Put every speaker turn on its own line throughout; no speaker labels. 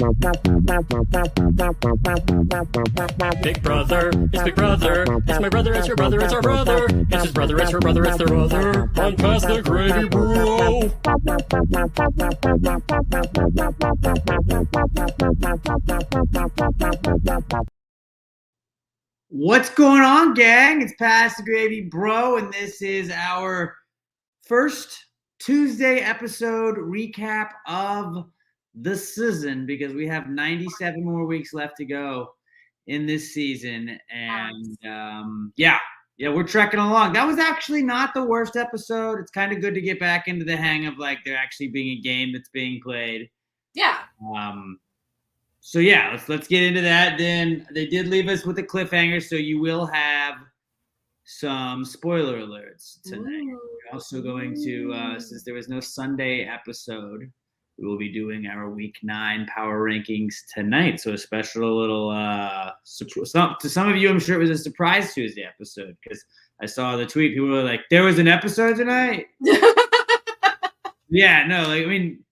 Big brother, it's big brother, it's my brother, it's your brother, it's our brother, it's his brother, it's her brother, it's their brother. Run past the gravy, bro.
What's going on, gang? It's Pass the Gravy, bro, and this is our first Tuesday episode recap of the season because we have 97 more weeks left to go in this season, and yeah, we're trekking along. That was actually not the worst episode. It's kind of good to get back into the hang of like there actually being a game that's being played.
Yeah.
So yeah, let's get into that. Then they did leave us with a cliffhanger, so you will have some spoiler alerts tonight. We're also going to, since there was no Sunday episode, we will be doing our Week 9 power rankings tonight. So a special little, to some of you, I'm sure it was a surprise Tuesday episode because I saw the tweet. People were like, "There was an episode tonight." Yeah, no, like I mean,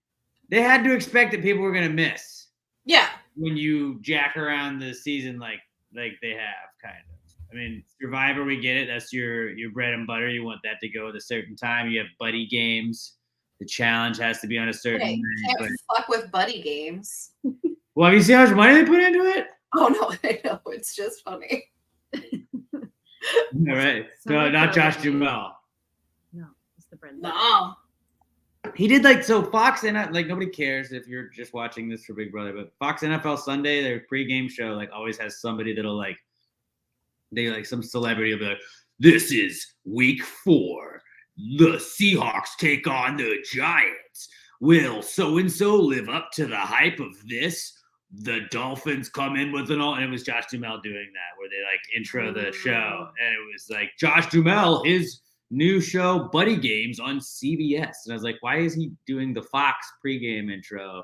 they had to expect that people were gonna miss.
Yeah.
When you jack around the season like they have, kind of. I mean, Survivor, we get it. That's your bread and butter. You want that to go at a certain time. You have buddy games. The challenge has to be on a certain
night. Can't fuck with buddy games.
Well, have you seen how much money they put into it?
Oh, no, I know. It's just funny.
All right. No, not Josh Duhamel.
No, it's the Brenda.
No.
He did Fox and like nobody cares if you're just watching this for Big Brother, but Fox NFL Sunday, their pregame show like always has somebody that'll some celebrity will be like, "This is week 4. The Seahawks take on the Giants. Will so and so live up to the hype of this? The Dolphins come in with and it was Josh Duhamel doing that where they like intro the show, and it was like Josh Duhamel, his new show Buddy Games on CBS, and I was like, why is he doing the Fox pregame intro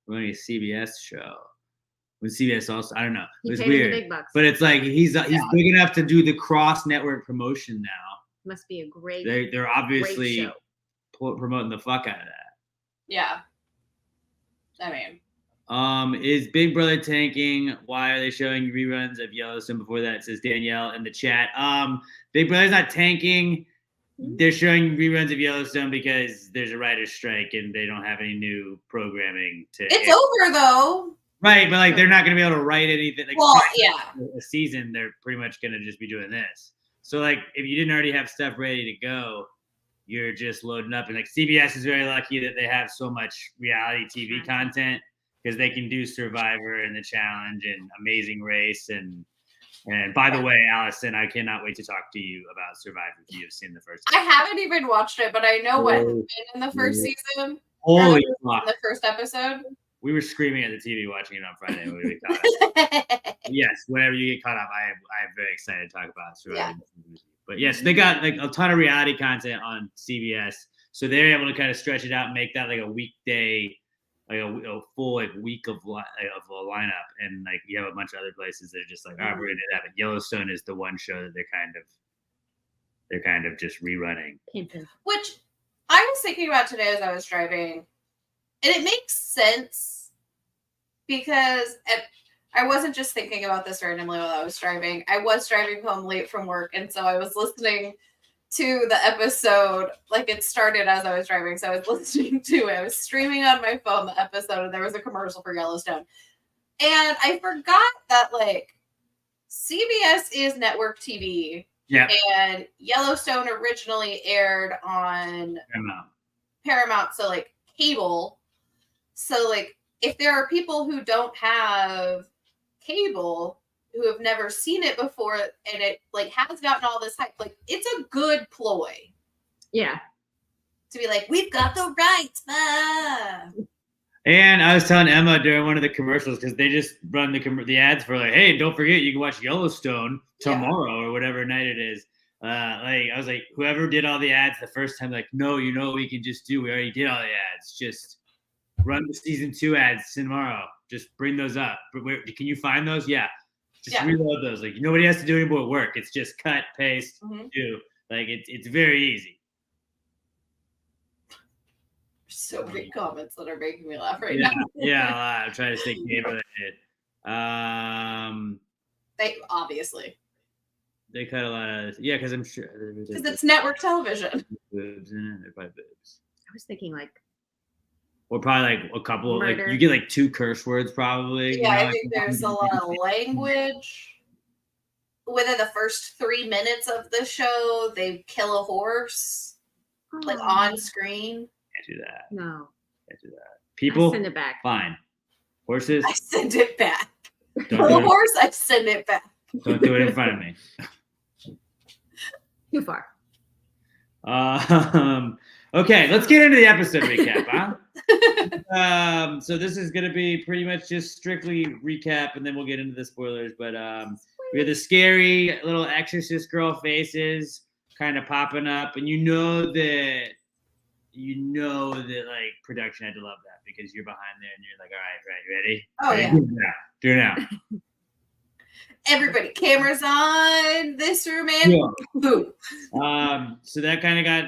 running a CBS show when CBS also, I don't know, it was weird,
the big bucks.
But it's like he's big enough to do the cross network promotion now.
Must be a great
they're obviously
great show.
Promoting the fuck out of that.
Yeah, I mean,
is Big Brother tanking? Why are they showing reruns of Yellowstone before that? It says Danielle in the chat. Big Brother's not tanking. They're showing reruns of Yellowstone because there's a writer's strike and they don't have any new programming to.
It's over though.
Right, but like they're not going to be able to write anything. Like,
well, yeah.
A season, they're pretty much going to just be doing this. So like, if you didn't already have stuff ready to go, you're just loading up. And like CBS is very lucky that they have so much reality TV content because they can do Survivor and The Challenge and Amazing Race and by the way, Allison, I cannot wait to talk to you about Survivor if you've seen the first
episode. I haven't even watched it, but I know what happened in the first season.
Holy fuck.
The first episode.
We were screaming at the TV watching it on Friday when we got it. Yes, whenever you get caught up, I am very excited to talk about Survivor. Yeah. But yes, they got like a ton of reality content on CBS, so they're able to kind of stretch it out and make that like a weekday, like a full like week of a lineup, and like you have a bunch of other places that are just like, all right, we're gonna do that. But Yellowstone is the one show that they're kind of just rerunning.
Which I was thinking about today as I was driving, and it makes sense because I wasn't just thinking about this randomly while I was driving. I was driving home late from work, and so I was listening to the episode, like it started as I was driving, so I was listening to it. I was streaming on my phone the episode, and there was a commercial for Yellowstone. And I forgot that, like, CBS is network TV.
Yeah.
And Yellowstone originally aired on Paramount, so, like, cable. So, like, if there are people who don't have cable who have never seen it before and it like has gotten all this hype, like it's a good ploy.
Yeah.
To be like, we've got the rights.
And I was telling Emma during one of the commercials because they just run the ads for like, hey, don't forget you can watch Yellowstone tomorrow or whatever night it is. Like I was like, whoever did all the ads the first time, like, no, you know what we can just do? We already did all the ads. Just run the season 2 ads tomorrow. Just bring those up. But can you find those? Yeah. Just reload those. Like nobody has to do any more work. It's just cut, paste, do. Like it's very easy.
So many comments that are making me laugh right
Yeah,
now.
yeah, a lot. I'm trying to stay capable of it.
They obviously,
They cut a lot of because I'm sure
because it's network television.
boobs in it. They're probably boobs.
I was thinking like
Or probably like a couple. Like
Murder.
you get like 2 curse words probably.
Yeah, I
like,
think there's a lot of language. Within the first 3 minutes of the show, they kill a horse like on screen.
Can't do that.
No.
Can't do that.
I
People,
send it back.
fine. Horses,
I send it back.
don't
Kill
do
a
it.
horse, I send it back.
Don't do it in front of me.
Too far.
Okay, let's get into the episode recap, huh? So this is gonna be pretty much just strictly recap, and then we'll get into the spoilers. But we have the scary little exorcist girl faces kind of popping up, and you know that like production had to love that because you're behind there and you're like, all right, you ready?
Oh,
Ready?
yeah.
Do it now.
Everybody, cameras on this room and
Yeah.
boom.
So that kind of got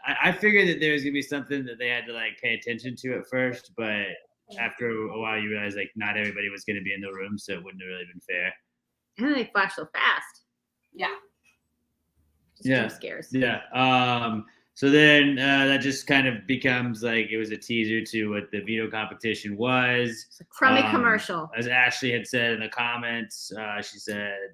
I figured that there was gonna be something that they had to like pay attention to at first, but after a while you realize like not everybody was gonna be in the room, so it wouldn't have really been fair.
And then they flash so fast.
Yeah.
Just
Yeah.
jump scares.
Yeah. So then that just kind of becomes like it was a teaser to what the veto competition was.
It's a crummy commercial.
As Ashley had said in the comments, she said,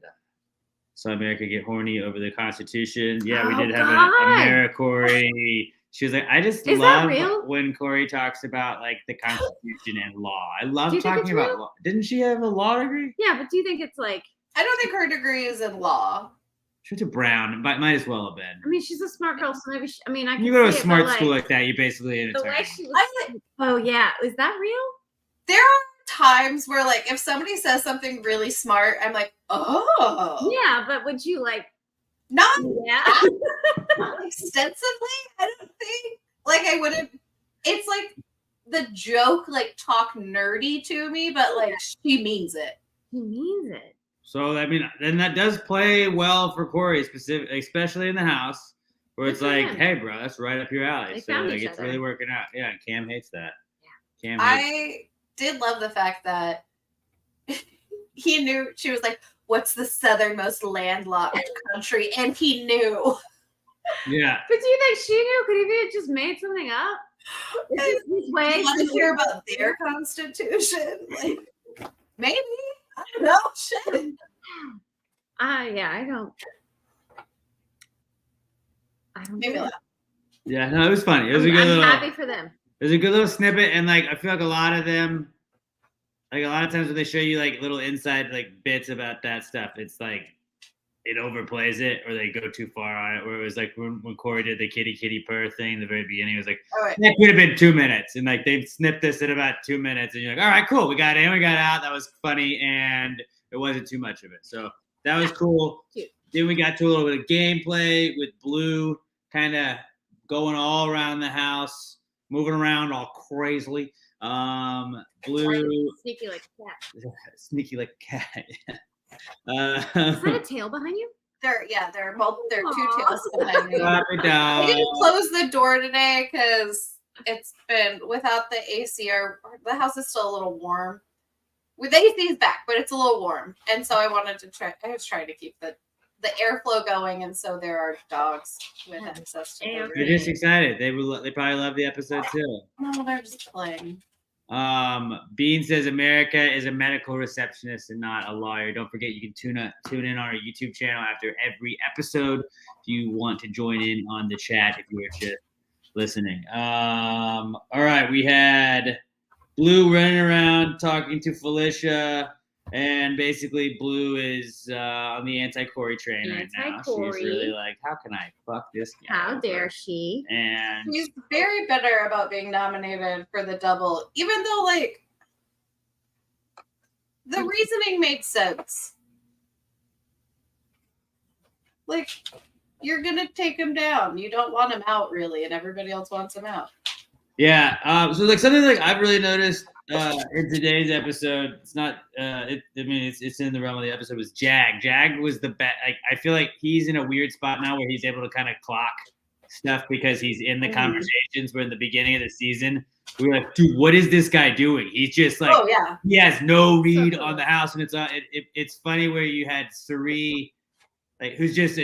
"Saw America get horny over the Constitution." Yeah, we
Oh,
did have
God.
a Mara Corey. She was like, "I just
Is that
love
real?
when Corey talks about like the Constitution and law. I love
Do you think
talking
it's
about
real?
law." Didn't she have a law degree?
Yeah, but do you think it's like,
I don't think her degree is in law.
She went to Brown. Might as well have been.
I mean, she's a smart girl, so maybe I mean, I can
You go to a
see it,
smart
but,
school
like,
like that, you're basically an
the way
attorney.
she was. Oh yeah, is that real?
There are times where, like, if somebody says something really smart, I'm like, oh.
Yeah, but would you like?
Not
Yeah.
extensively, I don't think. Like, I wouldn't. It's like the joke, like, talk nerdy to me, but, like, she means it.
He means it.
So I mean, then that does play well for Corey, especially in the house, where it's
Good for
like,
him.
"Hey, bro, that's right up your alley."
They
So
found
like,
each
it's
other.
really working out. Yeah, and Cam hates that. Cam hates.
I did love the fact that he knew. She was like, what's the southernmost landlocked country? And he knew.
Yeah,
But do you think she knew? Could he have just made something up? Is this his way?
You want to hear about their constitution? Like, maybe. I don't know. Shit.
Yeah, I don't.
Maybe
get it.
not.
yeah. No, it was funny. It was a
I'm
good little.
happy for them.
It was a good little snippet, and like I feel like a lot of them, like a lot of times when they show you like little inside like bits about that stuff, it's like it overplays it or they go too far on it. Where it was like when Corey did the kitty purr thing in the very beginning, it was like
All right.
that could have been 2 minutes, and like they snipped this in about 2 minutes, and you're like, all right, cool, we got in, we got out. That was funny, and it wasn't too much of it. So that was cool.
Cute.
Then we got to a little bit of gameplay with Blue kind of going all around the house, moving around all crazily. Blue,
Sneaky like a cat.
sneaky like a cat.
Is that a tail behind you?
There are two
Aw.
tails behind me.
Puppy
I
dog.
didn't close the door today because it's been without the AC. The house is still a little warm. With the AC is back, but it's a little warm, and so I was trying to keep the airflow going, and so there are dogs with access to the
Air.
They're
room.
just excited. They probably love the episode too.
No, they're just playing.
Bean says America is a medical receptionist and not a lawyer. Don't forget you can tune in on our YouTube channel after every episode if you want to join in on the chat if you were just listening. All right, we had Blue running around talking to Felicia, and basically Blue is on the anti-Corey train right now.
Anti-Corey.
She's really like, how can I fuck this guy?
How
over?"
dare she?
And
He's very bitter about being nominated for the double, even though, like, the reasoning made sense. Like, you're gonna take him down. You don't want him out, really, and everybody else wants him out.
yeah, so like something like I've really noticed in today's episode, it's not. It's in the realm of the episode. Was Jag? Jag was the best. Like I feel like he's in a weird spot now where he's able to kind of clock stuff because he's in the conversations. Where in the beginning of the season, we were like, dude, what is this guy doing? He's just like,
Oh yeah.
he has no read on the house, and it's funny where you had Suri, like who's just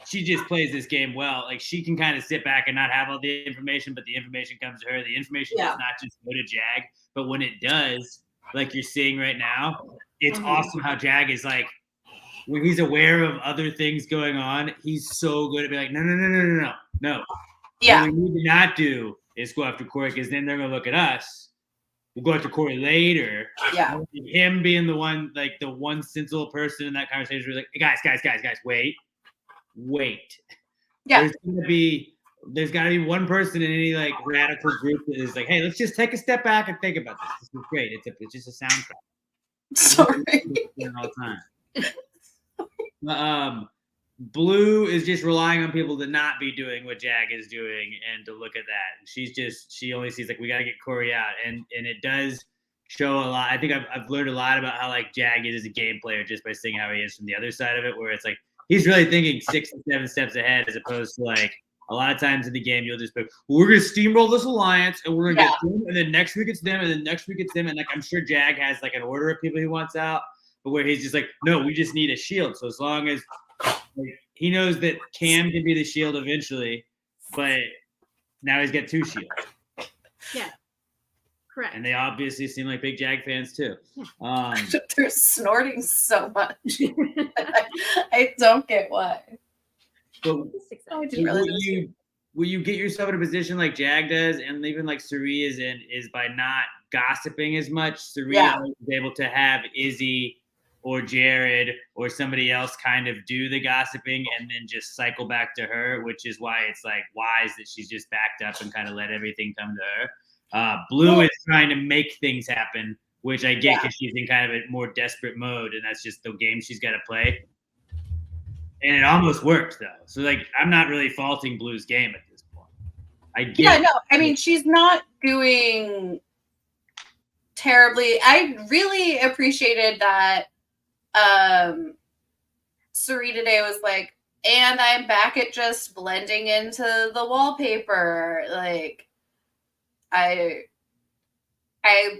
she just plays this game well. Like she can kind of sit back and not have all the information, but the information comes to her. The information does not just go to Jag, but when it does, like you're seeing right now, it's awesome how Jag is like, when he's aware of other things going on, he's so good at being like, no.
Yeah.
What we need to not do is go after Corey, because then they're gonna look at us. We'll go after Corey later.
Yeah.
Him being the one, like the one sensible person in that conversation was like, hey, guys, wait.
Yeah.
There's gotta be one person in any like radical group that is like, hey, let's just take a step back and think about this. This is great. It's just a soundtrack.
Sorry.
All the time. Blue is just relying on people to not be doing what Jag is doing and to look at that. She only sees like, we gotta get Corey out, and it does show a lot. I think I've learned a lot about how like Jag is as a game player just by seeing how he is from the other side of it, where it's like he's really thinking 6 and 7 steps ahead, as opposed to like a lot of times in the game you'll just be, well, we're gonna steamroll this alliance and we're gonna get them, and then next week it's them, and then next week it's them, and like I'm sure Jag has like an order of people he wants out, but where he's just like, no, we just need a shield. So as long as like, he knows that Cam can be the shield eventually, but now he's got 2 shields.
Yeah, correct.
And they obviously seem like big Jag fans too.
They're snorting so much. I don't get why.
But
I didn't realize
will you get yourself in a position like Jag does, and even like Suri is in, is by not gossiping as much. Suri is able to have Izzy or Jared or somebody else kind of do the gossiping and then just cycle back to her, which is why it's like wise that she's just backed up and kind of let everything come to her. Blue is trying to make things happen, which I get because she's in kind of a more desperate mode, and that's just the game she's got to play. And it almost worked though. So like, I'm not really faulting Blue's game at this point.
I mean, she's not doing terribly. I really appreciated that Suri today was like, and I'm back at just blending into the wallpaper. Like, I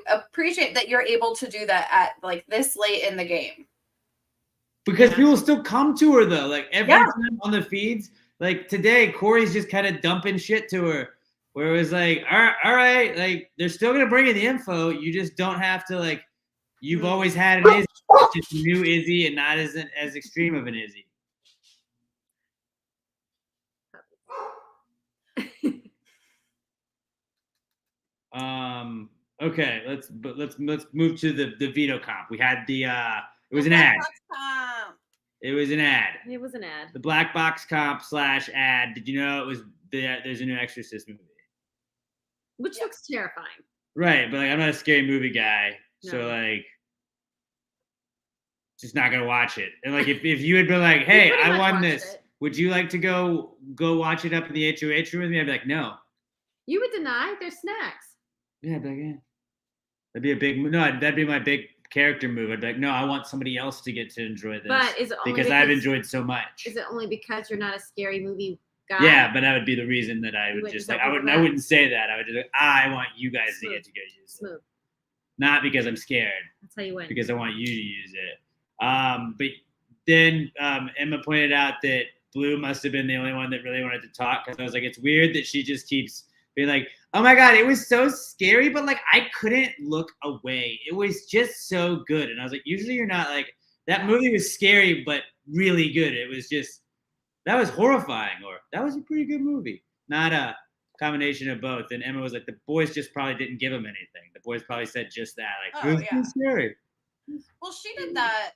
appreciate that you're able to do that at like this late in the game.
Because people still come to her though. Like every time on the feeds, like today, Corey's just kind of dumping shit to her. Where it was like, all right, like they're still gonna bring you the info. You just don't have to like. You've always had an Izzy, it's just a new Izzy, and not as extreme of an Izzy. Okay, let's move to the veto comp. We had the it was an ad. It was an ad.
It was an ad.
The black box comp / ad. Did you know it was there's a new Exorcist movie?
Which looks terrifying.
Right, but like I'm not a scary movie guy, so like just not gonna watch it. And like if you had been like, hey, I won this, would you like to go watch it up in the HOH room with me? I'd be like, no.
You would deny there's snacks.
Yeah, I'd be like, yeah. That'd be a big move. No, that'd be my big character move. I'd be like, no, I want somebody else to get to enjoy this.
But is it only
because I've enjoyed so much.
Is it only because you're not a scary movie guy?
Yeah, but that would be the reason that I would just like I wouldn't say that. I would just like, I want you guys to get to go use it. Not because I'm scared.
That's how you win.
Because I want you to use it. But then Emma pointed out that Blue must have been the only one that really wanted to talk, because I was like, it's weird that she just keeps being like, oh my God, it was so scary, but like I couldn't look away. It was just so good. And I was like, usually you're not like, that movie was scary, but really good. It was just, that was horrifying, or that was a pretty good movie. Not a combination of both. And Emma was like, the boys just probably didn't give him anything. The boys probably said just that. Like, it was too scary.
Well, she did that.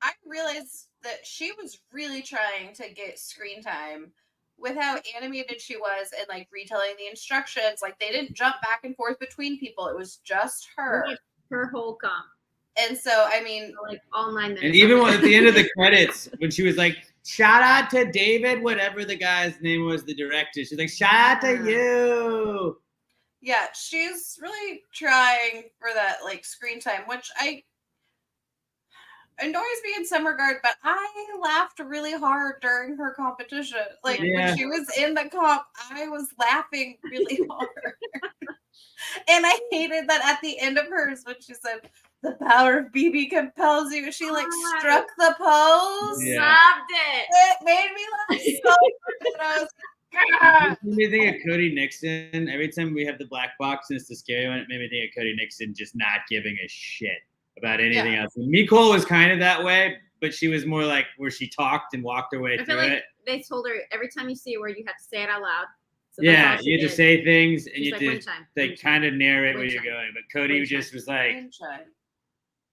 I realized that she was really trying to get screen time with how animated she was and like retelling the instructions. Like they didn't jump back and forth between people. It was just her.
Her whole comp.
And so, I mean,
like all 9 minutes.
And even when, at the end of the credits, when she was like, shout out to David, whatever the guy's name was, the director. She's like, shout out to you.
Yeah, she's really trying for that like screen time, which annoys me in some regard, but I laughed really hard during her competition. Like
Yeah.
when she was in the comp, I was laughing really hard. And I hated that at the end of hers when she said, "The power of BB compels you." She like struck the pose.
Yeah.
Loved it.
It made me laugh so hard. And I was
It made me think of Cody Nixon. Every time we have the black box and it's the scary one, it made me think of Cody Nixon just not giving a shit about anything else. Nicole was kind of that way, but she was more like where she talked and walked her way
I
through
feel like
it.
they told her every time you see a word, you have to say it out loud. So
Yeah,
that's all she
you have to
did.
say things and
She's
you
like,
just
"Wind chime,
like
wind chime,
kind of narrate where
wind
you're
chime,
going. But Cody
wind
just
chime."
was like,
like,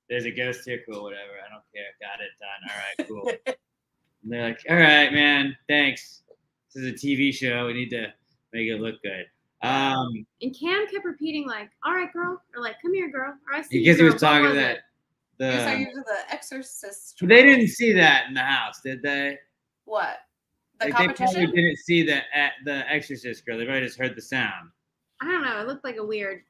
"There's a ghost here, cool, whatever. I don't care. Got it done. All right, cool." And they're like, "All right, man, thanks. This is a TV show. We need to make it look good."
And Cam kept repeating like, "All right, girl," or like, "Come here, girl," or "I see you,
Because he
girl."
was talking to
What
that.
it?
He was
The
talking to the Exorcist.
But they didn't see that in the house, did they?
What? The
Like, they probably
competition?
didn't see the Exorcist girl. They probably just heard the sound.
I don't know. It looked like a weird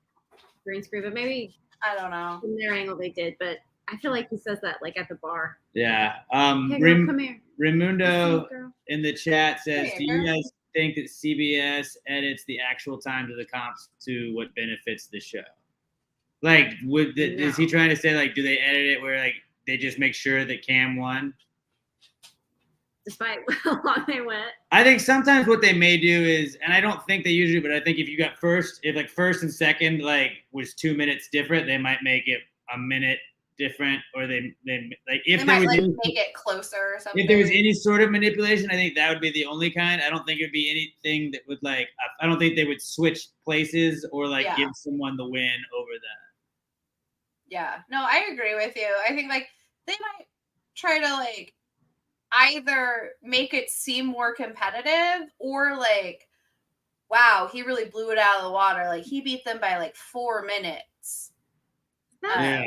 green screen, but maybe
I don't know.
from their angle they did. But I feel like he says that like at the bar.
Yeah.
Hey, girl, come here. I see
Raimundo
you, girl.
in the chat says,
Hey,
"Do you
girl.
guys think that CBS edits the actual times of the comps to what benefits the show? Like, is he
No.
trying to say like, do they edit it where like they just make sure that Cam won?
Despite how long they went.
I think sometimes what they may do is, and I don't think they usually, but I think if you got first and second like was 2 minutes different, they might make it a minute different, or they like if
They
there
might
was
like
any,
make it closer or something.
if there was any sort of manipulation, I think that would be the only kind. I don't think it'd be anything that would like. I don't think they would switch places or like
Yeah.
give someone the win over that.
Yeah. No, I agree with you. I think like they might try to like either make it seem more competitive or like, wow, he really blew it out of the water. Like he beat them by like 4 minutes.
That's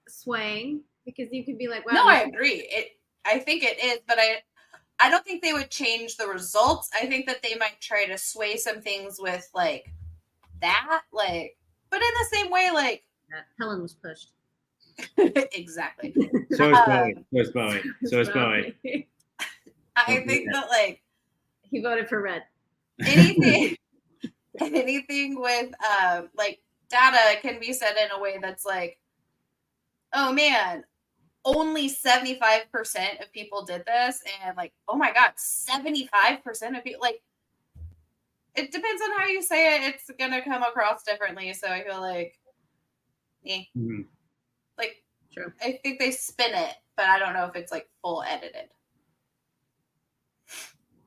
swaying because you could be like, wow.
No, I agree. I think it is, but I don't think they would change the results. I think that they might try to sway some things with like that, like, but in the same way, like
Helen was pushed.
exactly.
So is Bowie. So is Bowie. So is Bowie.
I think that like
He voted for red.
anything with like data can be said in a way that's like, oh man, only 75% of people did this, and like, oh my god, 75% of people, like, it depends on how you say it, it's gonna come across differently. So I feel like like
True.
I think they spin it, but I don't know if it's like full edited.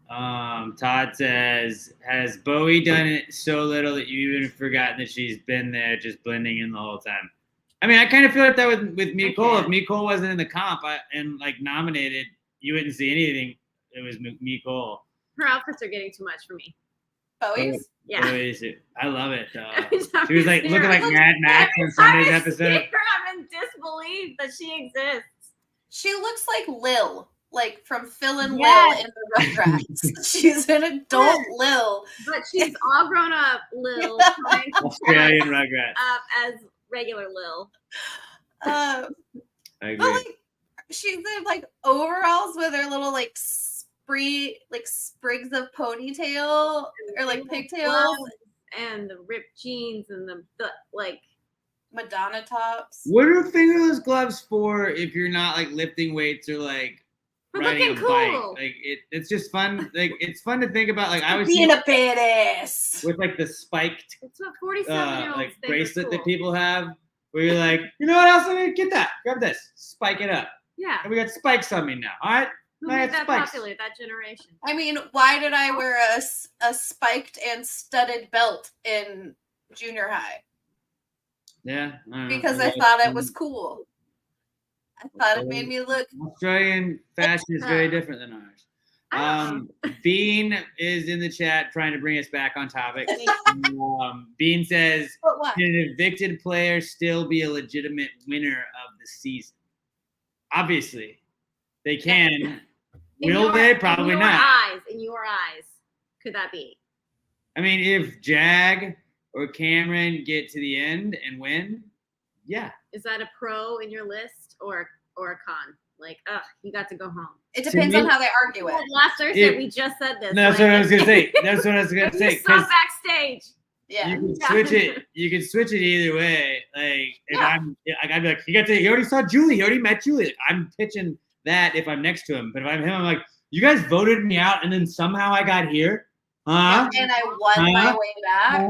Todd says, has Bowie done it so little that you even forgotten that she's been there just blending in the whole time? I mean, I kind of feel like that with Nicole. If Nicole wasn't in the comp and like nominated, you wouldn't see anything. It was Nicole.
Her outfits are getting too much for me.
Bowie's?
Yeah.
I love it.
Every time
She was
you
like
see
looking
her,
like Mad Max in Sunday's episode.
I'm in disbelief that she exists.
She looks like Lil, like from Phil and
Yes.
Lil in the Rugrats. She's an adult Lil.
But she's all grown up, Lil, trying to
Australian Rugrats.
up as regular Lil.
I agree.
But like she's in like overalls with her little like sprigs of ponytail or like pigtails
and the ripped jeans and the like
Madonna tops.
What are fingerless gloves for if you're not like lifting weights or like
for
riding a
looking
bike?
cool.
Like it's just fun. Like it's fun to think about. Like I was
Being a badass.
with like the spiked
It's what 47-year-olds
like
think
bracelet
are
that
cool.
people have, where you're like, you know what else? I mean, get that. Grab this. Spike it up.
Yeah.
And we got spikes on me now. All right.
Who
Now I
made
got
that
spikes.
popular, that generation?
I mean, why did I wear a spiked and studded belt in junior high?
Yeah. I don't know.
Because I thought it was cool. I thought it made me look.
Australian fashion is very different than ours. Bean is in the chat trying to bring us back on topic. Bean says,
But what?
can an evicted player still be a legitimate winner of the season? Obviously, they can. Will they? Probably not.
In your eyes, could that be?
I mean, if Jag or Cameron get to the end and win, yeah.
Is that a pro in your list or or a con. Like, you got to go home.
It depends
me-
on how they argue it.
Last Thursday,
If-
we just said this.
No, that's what I was gonna say. That's what I was gonna
If
say.
you saw
'Cause
backstage.
Yeah.
you can switch it. You can switch it either way. Like if
Yeah.
I'd be like, he already saw Julie. He already met Julie. Like, I'm pitching that if I'm next to him. But if I'm him, I'm like, you guys voted me out, and then somehow I got here, huh?
And I won my way back.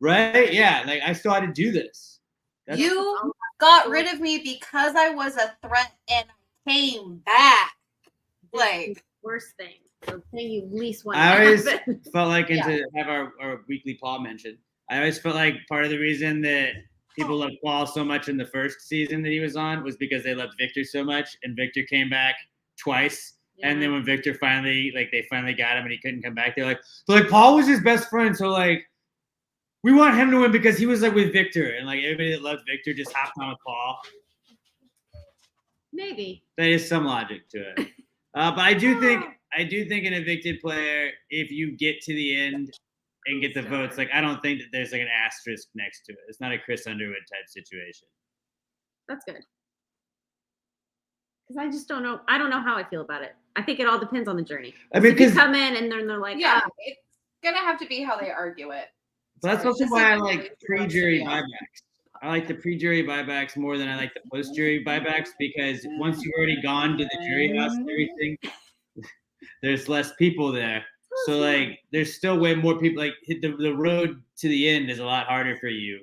Right? Yeah. Like I still had to do this. That's-
You got rid of me because I was a threat and I came back. Like,
Worst thing. The thing you least want
I
to
always
happen.
felt like, and to have our weekly Paul mention, I always felt like part of the reason that people loved Paul so much in the first season that he was on was because they loved Victor so much, and Victor came back twice. And then when Victor finally, they finally got him and he couldn't come back, they're like, Paul was his best friend, so like, we want him to win because he was like with Victor, and like everybody that loved Victor just hopped on with Paul.
Maybe.
That is some logic to it. But I do think an evicted player, if you get to the end and get the votes, like I don't think that there's like an asterisk next to it. It's not a Chris Underwood type situation.
That's good. Because I just don't know. I don't know how I feel about it. I think it all depends on the journey.
I mean,
If you
because
come in and then they're like,
yeah, it's gonna have to be how they argue it.
that's
Sorry,
also
this
why I
is
like
really
pre-jury
yeah.
buybacks. I like the pre-jury buybacks more than I like the post-jury buybacks because once you've already gone to the jury house and everything, there's less people there. So like, there's still way more people. Like the road to the end is a lot harder for you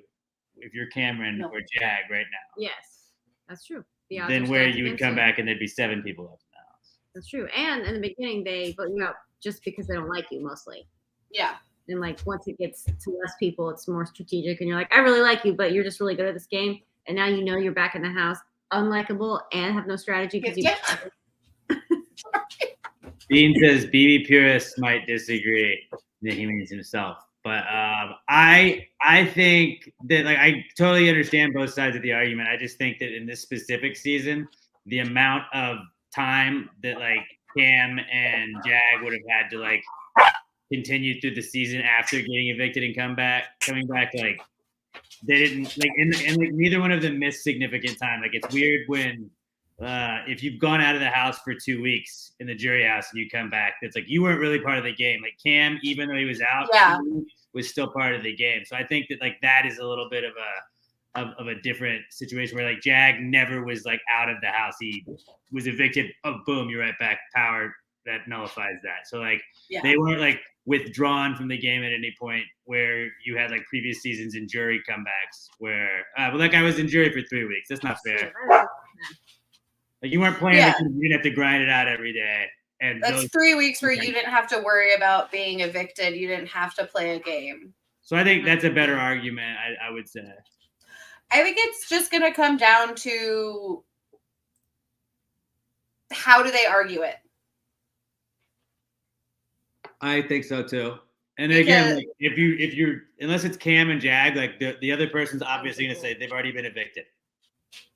if you're Cameron or Jag right now
yes, that's true. The odds
than
are
where
stacked
you would
against
come back and there'd be 7 people left in the house.
That's true. And in the beginning, they vote you out just because they don't like you mostly.
Yeah.
And like once it gets to less people, it's more strategic. And you're like, I really like you, but you're just really good at this game. And now you know you're back in the house, unlikable, and have no strategy because you.
Dean says BB purists might disagree that he means himself, but I think that like I totally understand both sides of the argument. I just think that in this specific season, the amount of time that like Cam and Jag would have had to like continue through the season after getting evicted and coming back, like they didn't like, and like neither one of them missed significant time. Like it's weird when if you've gone out of the house for 2 weeks in the jury house and you come back, it's like you weren't really part of the game. Like Cam, even though he was out, was still part of the game. So I think that like that is a little bit of a different situation where like Jag never was like out of the house. He was evicted. Oh, boom, you're right back. Power that nullifies that. So like they weren't like withdrawn from the game at any point where you had like previous seasons in jury comebacks where well that guy was in jury for 3 weeks. That's not fair. Like you weren't playing because you didn't have to grind it out every day. And
that's 3 weeks where you didn't have to worry about being evicted. You didn't have to play a game.
So I think that's a better argument, I would say.
I think it's just going to come down to how do they argue it?
I think so too. And again, like, if you're unless it's Cam and Jag, like the other person's obviously going to say they've already been evicted.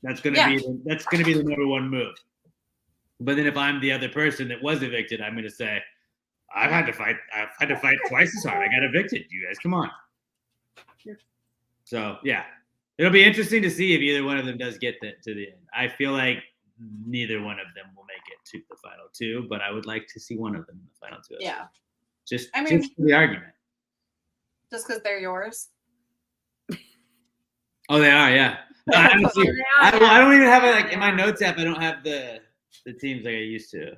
That's gonna be the number one move. But then if I'm the other person that was evicted, I'm gonna say, I've had to fight twice as hard. I got evicted. You guys, come on. So yeah, it'll be interesting to see if either one of them does get to the end. I feel like neither one of them will make it to the final 2, but I would like to see one of them in the final 2.
Yeah.
Just for the argument.
Just because they're yours.
Oh, they are, yeah. I don't even have it like in my notes app. I don't have the teams like I used to.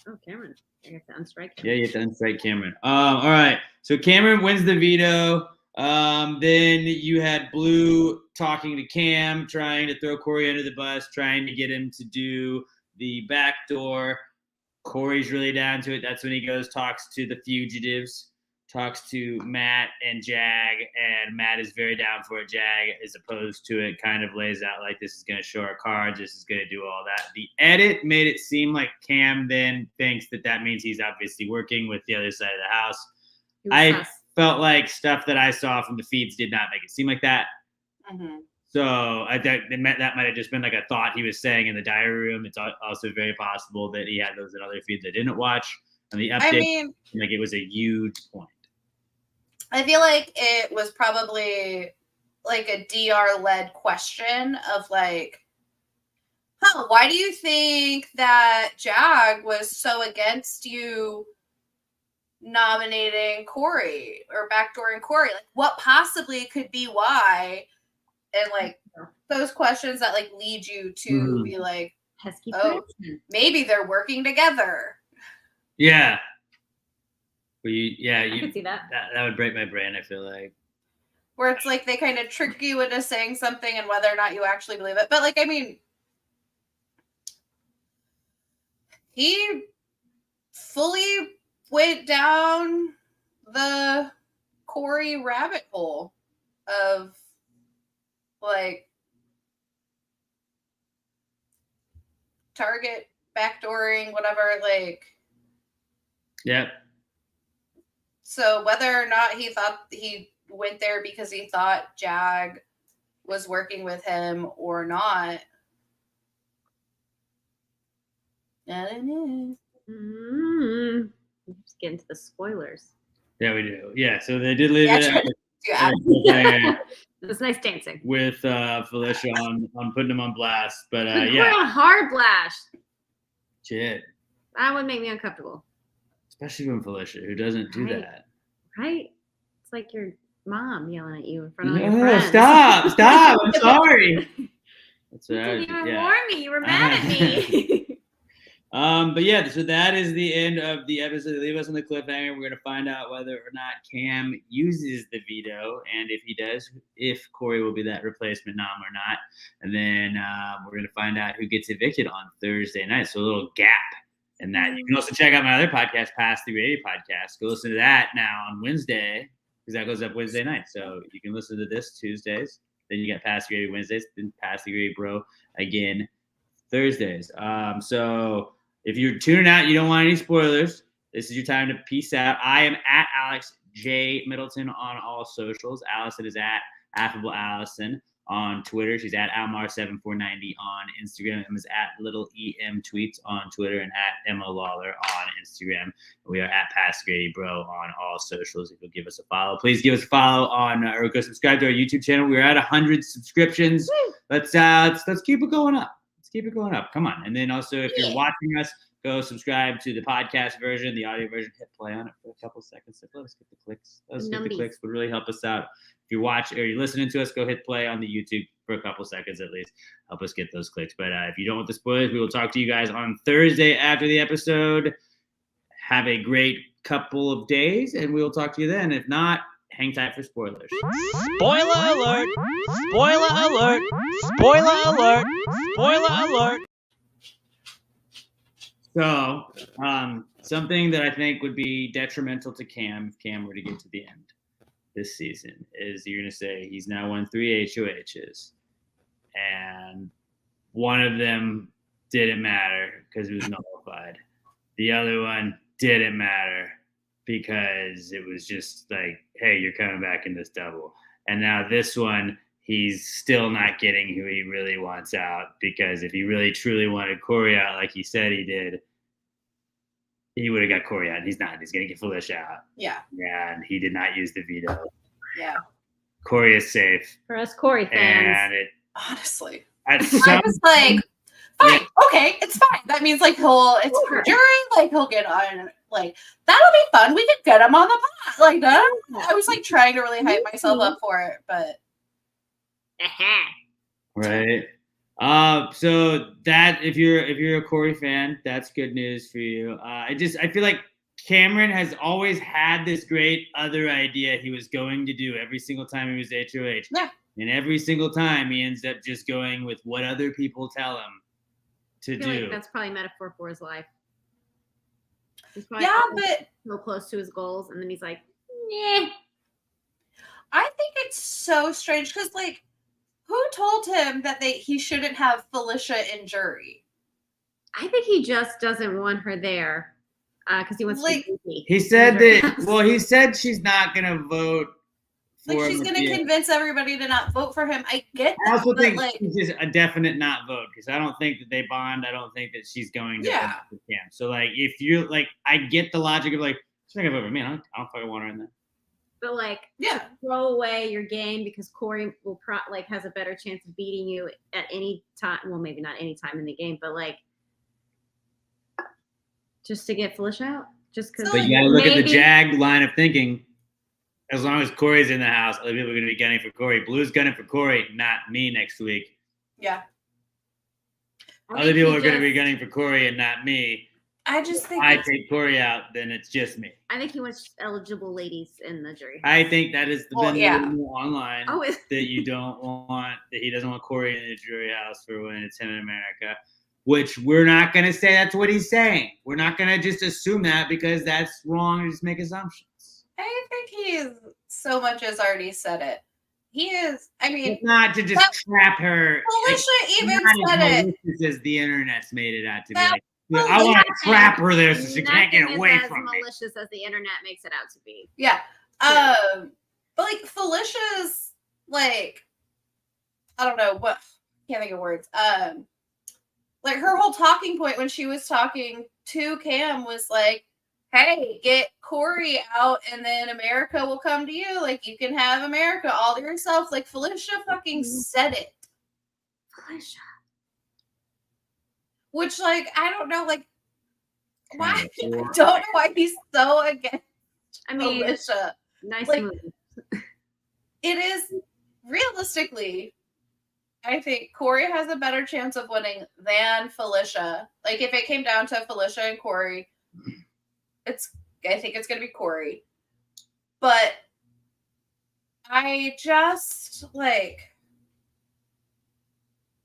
Oh, Cameron. I have to unstrike Cameron.
Yeah, you have to unstrike Cameron. All right. So Cameron wins the veto. Then you had Blue talking to Cam, trying to throw Corey under the bus, trying to get him to do the backdoor. Corey's really down to it. That's when he goes, talks to the fugitives, talks to Matt and Jag, and Matt is very down for it. Jag, as opposed to it, kind of lays out like this is going to show our cards, this is going to do all that. The edit made it seem like Cam then thinks that means he's obviously working with the other side of the house. I felt like stuff that I saw from the feeds did not make it seem like that.
Mm-hmm.
So that might have just been like a thought he was saying in the diary room. It's also very possible that he had those in other feeds I didn't watch. And the update, like it was a huge point.
I feel like it was probably like a DR-led question of like, Huh, why do you think that Jag was so against you nominating Corey or backdooring Corey? Like, what possibly could be why? And like those questions that like lead you to be like,
Pesky
oh,
person.
maybe they're working together.
Yeah. Well,
I could see that.
That would break my brain, I feel like.
Where it's like they kind of trick you into saying something and whether or not you actually believe it. But like, I mean, he fully went down the Corey rabbit hole of like Target backdooring, whatever, like.
Yep.
So whether or not he thought he went there because he thought Jag was working with him or not, I don't know.
Just get into the spoilers.
Yeah, we do. Yeah, so they did leave it
That's nice dancing.
with Felicia on putting him on blast. But
But
yeah.
a hard blast.
Shit.
That would make me uncomfortable.
Especially from Felicia, who doesn't do
Right.
that.
Right? It's like your mom yelling at you in front of your
No,
friends.
stop. I'm sorry. That's what
You
I
didn't
would do.
even
Yeah.
warn me. You were mad at me.
But yeah, so that is the end of the episode. Leave us on the cliffhanger. We're gonna find out whether or not Cam uses the veto, and if he does, if Corey will be that replacement nom or not. And then we're gonna find out who gets evicted on Thursday night. So a little gap in that. You can also check out my other podcast, Pass the Grady podcast. Go listen to that now on Wednesday, because that goes up Wednesday night. So you can listen to this Tuesdays. Then you got Pass the Grady Wednesdays, then Pass the Grady Bro again Thursdays. So if you're tuning out, you don't want any spoilers, this is your time to peace out. I am at Alex J. Middleton on all socials. Allison is at Affable Allison on Twitter. She's at Almar7490 on Instagram. Emma's at Little EM Tweets on Twitter and at Emma Lawler on Instagram. We are at Pass Grady Bro on all socials. If you'll give us a follow, please give us a follow on or go subscribe to our YouTube channel. We're at 100 subscriptions. Let's keep it going up. Keep it going up. Come on. And then also, if you're watching us, go subscribe to the podcast version, the audio version. Hit play on it for a couple seconds. Let us get the clicks. Would really help us out. If you watch or you're listening to us, go hit play on the YouTube for a couple seconds at least. Help us get those clicks. But if you don't want the spoilers, we will talk to you guys on Thursday after the episode. Have a great couple of days, and we will talk to you then. If not, hang tight for spoilers.
Spoiler alert! Spoiler alert! Spoiler alert! Spoiler alert!
So, something that I think would be detrimental to Cam if Cam were to get to the end this season is you're going to say he's now won 3 HOHs, and one of them didn't matter because it was nullified. The other one didn't matter because it was just like, hey, you're coming back in this double. And now this one, he's still not getting who he really wants out, because if he really truly wanted Corey out like he said he did, he would have got Corey out. He's not. He's going to get Felicia out.
Yeah.
And he did not use the veto.
Yeah.
Corey is safe.
For us Corey fans.
And it,
Honestly.
at
I
some
was like, fine, okay, it's fine. That means like it's per jury, like he'll get on, like that'll be fun. We could get him on the pot. Like that. I was like trying to really hype myself up for it, but
right. So that if you're a Corey fan, that's good news for you. I feel like Cameron has always had this great other idea he was going to do every single time he was HOH.
Yeah.
And every single time he ends up just going with what other people tell him to
I feel
do.
like that's probably a metaphor for his life. He's
yeah,
probably
but
so close to his goals, and then he's like, "Nah."
I think it's so strange because like, who told him that he shouldn't have Felicia in jury?
I think he just doesn't want her there because he wants
Like,
to be
He said that. Well, he said she's not gonna vote.
Like she's
him
gonna
at the end.
convince everybody to not vote for him. I get that.
I also
but
think
like,
it's just a definite not vote, because I don't think that they bond. I don't think that she's going to vote for Cam. So like, if you're like, I get the logic of like, she's not gonna vote for me. I don't fucking want her in there.
But like,
Yeah.
throw away your game because Corey will has a better chance of beating you at any time. Well, maybe not any time in the game, but like just to get Felicia out. Just because.
But you got to look at the Jag line of thinking. As long as Corey's in the house, other people are going to be gunning for Corey. Blue's gunning for Corey, not me next week.
Yeah.
Other people are going to be gunning for Corey and not me.
I just think
if I take Corey out, then it's just me.
I think he wants eligible ladies in the jury.
I think that is the online
that
you don't want, that he doesn't want Corey in the jury house for when it's him in America, which we're not going to say that's what he's saying. We're not going to just assume that because that's wrong and just make assumptions.
I think he's so much as already said it. He is. I mean,
it's not to just trap her.
Felicia even said it.
As the internet's made it out to be
That,
like, I want to trap her there so she can't get away from me.
As malicious as the internet makes it out to be.
Yeah. But like Felicia's like, I don't know what. Can't think of words. Like her whole talking point when she was talking to Cam was like, hey, get Corey out and then America will come to you. Like, you can have America all to yourself. Like, Felicia fucking said it.
Felicia.
Which, like, I don't know, like, why? I don't know why he's so against Felicia.
Nice
like,
move.
It is, realistically, I think Corey has a better chance of winning than Felicia. Like, if it came down to Felicia and Corey, I think it's going to be Corey. But I just, like,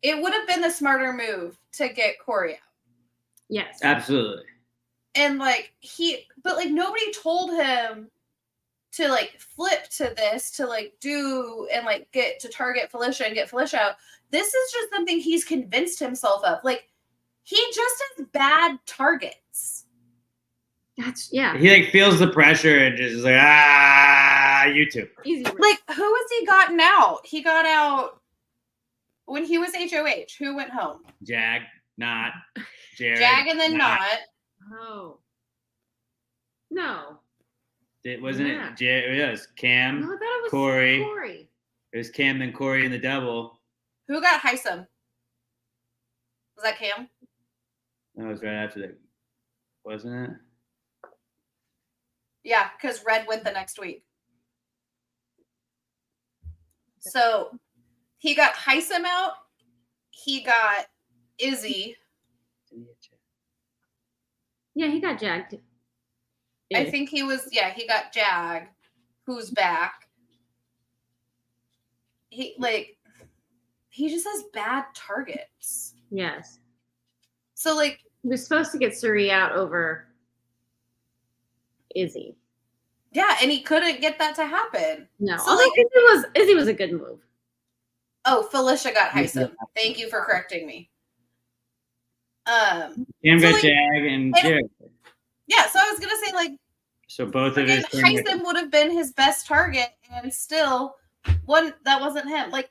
it would have been the smarter move to get Corey out.
Yes.
Absolutely.
And, like, but, like, nobody told him to, like, flip to this, to, like, do and, like, get to target Felicia and get Felicia out. This is just something he's convinced himself of. Like, he just has bad targets.
He like feels the pressure and just is like, you too.
Easy.
Like, who has he gotten out? He got out when he was HOH. Who went home?
Jag, not Jared.
Jag and then not.
Oh. No.
It wasn't it. It was Cam.
No, I thought it was
Corey. It was Cam then Corey in the double.
Who got Heisem? Was that Cam?
That was right after that, wasn't it?
Yeah, because Red went the next week. So he got Heisem out. He got Izzy.
Yeah, he got jagged.
I think he got Jag, who's back. He just has bad targets.
Yes.
So, like,
he was supposed to get Suri out over Izzy.
Yeah, and he couldn't get that to happen.
No.
So,
Although
like,
Izzy was a good move.
Oh, Felicia got Heisem. Thank you for correcting me.
Cam got Jag and Jared.
Yeah, so I was gonna say, like,
so both of his
Heisem would have been his best target, and still that wasn't him. Like,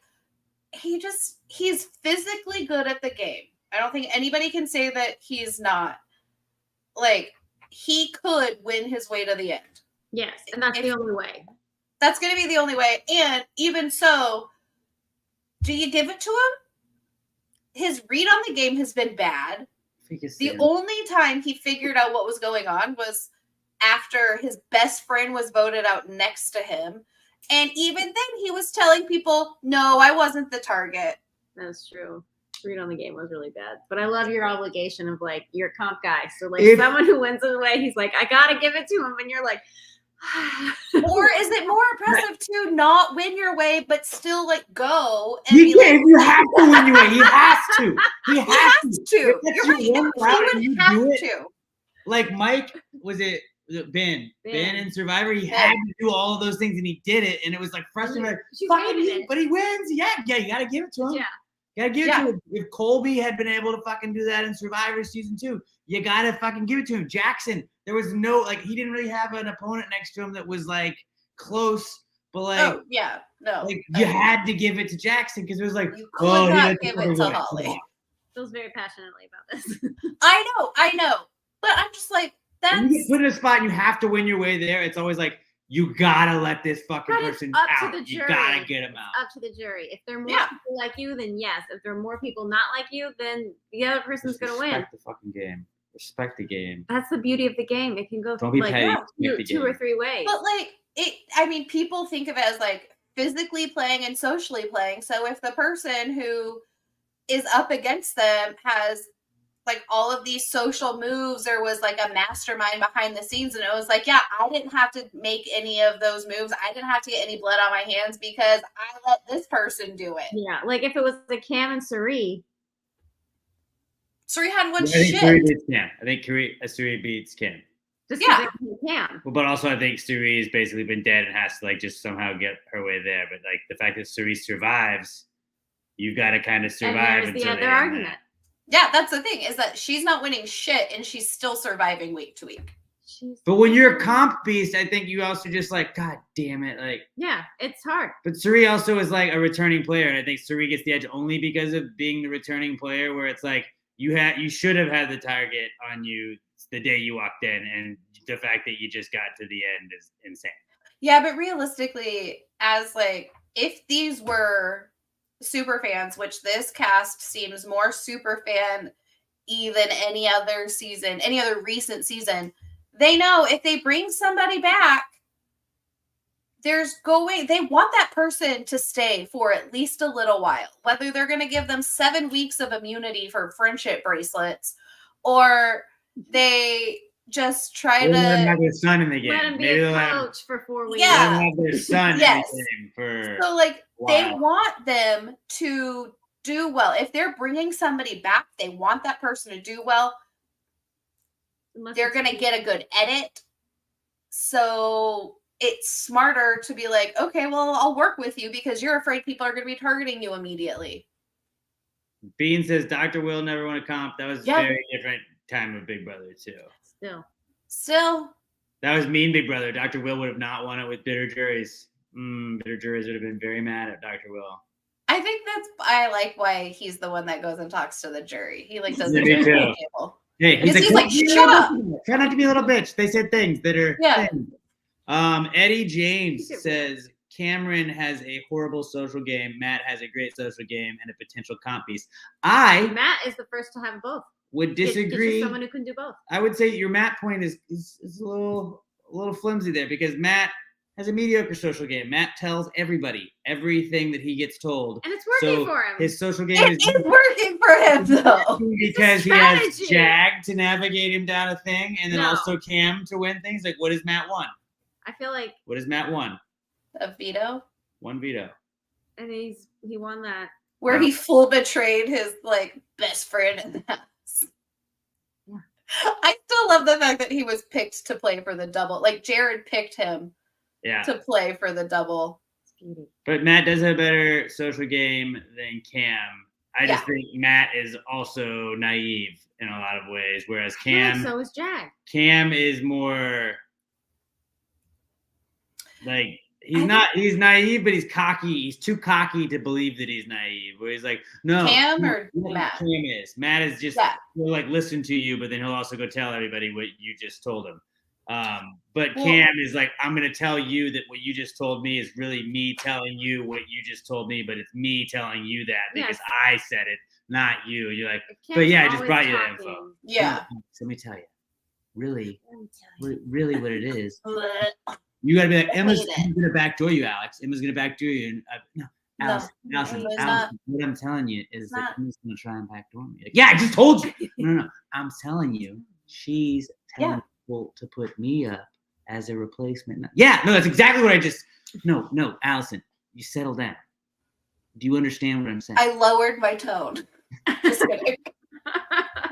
he's physically good at the game. I don't think anybody can say that he's not. Like, he could win his way to the end.
Yes, and that's the only way.
That's going to be the only way. And even so, do you give it to him? His read on the game has been bad. The only time he figured out what was going on was after his best friend was voted out next to him. And even then, he was telling people, no, I wasn't the target.
That's true. Read on the game was really bad. But I love your obligation of, like, you're a comp guy. So, like, someone who wins the way, he's like, I got to give it to him. And you're like,
or is it more impressive to not win your way, but still, like, go and
you have to win your way. He has to. He has
to. You're right. He would have to.
Like Mike, was it Ben in Survivor? He had to do all of those things, and he did it, and it was like frustrating. But he wins. Yeah, you got to give it to him.
Yeah.
Gotta give it to him. If Colby had been able to fucking do that in Survivor season 2, you gotta fucking give it to him. Jackson, there was no, like, he didn't really have an opponent next to him that was, like, close, but, like, like, you had to give it to Jackson because it was like,
you could not give it to Holly.
Feels very passionately about this.
I know, but I'm just like, that's.
When you get put in a spot and you have to win your way there, it's always like, you gotta let this fucking
But it's
person
up
out.
to the
You
jury.
gotta get him out.
Up to the jury. If there are more
Yeah.
people like you, then yes. If there are more people not like you, then the other person's
Just
gonna win.
respect the fucking game. Respect the game.
That's the beauty of the game. It can go
Don't be
like
petty.
two or three ways.
But like I mean, people think of it as like physically playing and socially playing. So if the person who is up against them has like all of these social moves, there was like a mastermind behind the scenes, and it was like, yeah, I didn't have to make any of those moves. I didn't have to get any blood on my hands because I let this person do it.
Yeah, like if it was the Cam and Suri.
Suri had one
I think
shit.
Suri beats Cam. I think Suri beats Kim.
Just
Yeah.
Cam.
But also, I think Suri has basically been dead and has to like just somehow get her way there. But like the fact that Suri survives, you got to kind of survive
And there's
until
the
they
other
end
argument.
that.
Yeah, that's the thing, is that she's not winning shit and she's still surviving week to week.
But when you're a comp beast, I think you also just like, God damn it, like.
Yeah, it's hard.
But Suri also is like a returning player, and I think Suri gets the edge only because of being the returning player. Where it's like you should have had the target on you the day you walked in, and the fact that you just got to the end is insane.
Yeah, but realistically, as like if these were super fans, which this cast seems more super fan than any other season, any other recent season, they know if they bring somebody back, they want that person to stay for at least a little while. Whether they're going to give them 7 weeks of immunity for friendship bracelets, or they just try
They'll
to
let them have their son in the game.
Let him be
Maybe
a
they'll have,
coach for 4 weeks.
Yeah.
let them have their son
Yes.
in the game for.
So, like, they
Wow.
want them to do well. If they're bringing somebody back, they want that person to do well.
Unless
They're
it's-
going to get a good edit. So it's smarter to be like, okay, well, I'll work with you because you're afraid people are going to be targeting you immediately.
Bean says Dr. Will never won a comp. That was
Yeah.
a very different time of Big Brother too.
Still,
That was mean Big Brother. Dr. Will would have not won it with bitter juries. Bitter juries would have been very mad at Dr. Will.
I think I like why he's the one that goes and talks to the jury. He like does the
Me
jury
too.
table.
Hey, he's
He's
like,
like, shut up.
Try not to be a little bitch. They said things that are
Yeah.
things. Eddie James
Keep it
says Cameron has a horrible social game. Matt has a great social game and a potential comp piece. I
Matt is the first to have both.
would
Get you
disagree.
someone who can do both.
I would say your Matt point is a little flimsy there because Matt has a mediocre social game. Matt tells everybody everything that he gets told.
And it's working for him.
His social game
It is working for him though.
because he has
strategy.
Jag to navigate him down a thing, and then
No.
also Cam to win things. Like, what has Matt won?
I feel like,
What has Matt won?
A veto.
One veto.
and he won that.
Where he full betrayed his like best friend in the house.
Yeah.
I still love the fact that he was picked to play for the double. Like Jared picked him
Yeah.
to play for the double.
It's beauty.
But Matt does have a better social game than Cam. I just
Yeah.
think Matt is also naive in a lot of ways, whereas
I feel like
Cam
so is Jag.
Cam is more like he's naive, but he's cocky. He's too cocky to believe that he's naive. Where he's like, no.
Cam or
no,
Matt?
Cam is. Matt is just
Yeah.
he'll like listen to you, but then he'll also go tell everybody what you just told him. But
Well-
Cam is like, I'm gonna tell you that what you just told me is really me telling you what you just told me, but it's me telling you that because
Yes.
I said it, not you. You're like,
Cam's
but yeah, I just
always
brought you the
talking.
info.
Yeah.
So let me tell you, really,
Let me tell you.
really, what it is.
Blech.
You gotta be like,
I
Emma's
hate it.
gonna backdoor you, Alex. Emma's gonna backdoor you. And no, Allison,
No,
Allison,
it's
Allison, what I'm telling you is
It's
that
not.
Emma's gonna try and backdoor me. Like, yeah, I just told you. No, I'm telling you, she's telling
Yeah.
people to put me up as a replacement. Yeah, no, that's exactly what I just. No, Allison, you settle down. Do you understand what I'm saying?
I lowered my tone. Just kidding.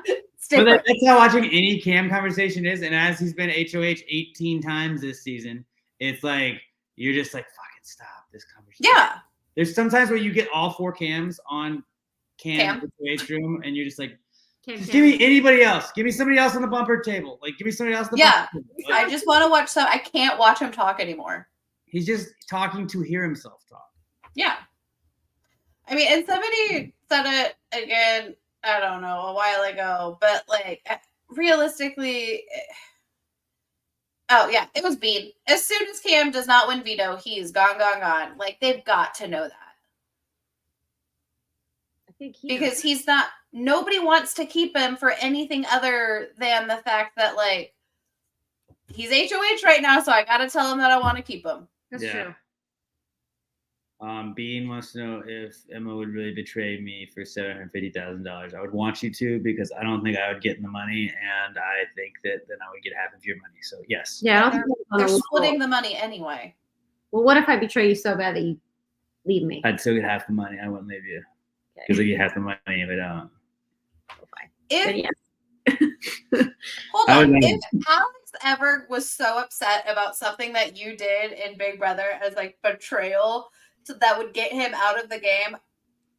It's
But
different.
that's how watching any Cam conversation is. And as he's been HOH 18 times this season, it's like you're just like, fucking stop this conversation.
Yeah.
There's sometimes where you get all 4 Cams on Cam's
Cam.
HOH room, and you're just like,
Cam,
just
Cam.
give me anybody else. Give me somebody else on the bumper table. Like, give me somebody else on the
Yeah.
bumper table. Like,
I just want to watch some. I can't watch him talk anymore.
he's just talking to hear himself talk.
Yeah. I mean, and somebody said it again, I don't know, a while ago, but like realistically, Oh yeah, it was Bean. As soon as Cam does not win Veto, he's gone. Like they've got to know that.
I think
because he's not. Nobody wants to keep him for anything other than the fact that like he's HOH right now, so I gotta tell him that I want to keep him.
That's true.
Bean wants to know if Emma would really betray me for $750,000. I would want you to because I don't think I would get in the money, and I think that then I would get half of your money. So yes.
Yeah,
they're splitting the money anyway.
Well, what if I betray you so bad that you leave me?
I'd still get half the money. I wouldn't leave you because I get half the money if I don't.
Hold on. If Alex ever was so upset about something that you did in Big Brother as like betrayal that would get him out of the game,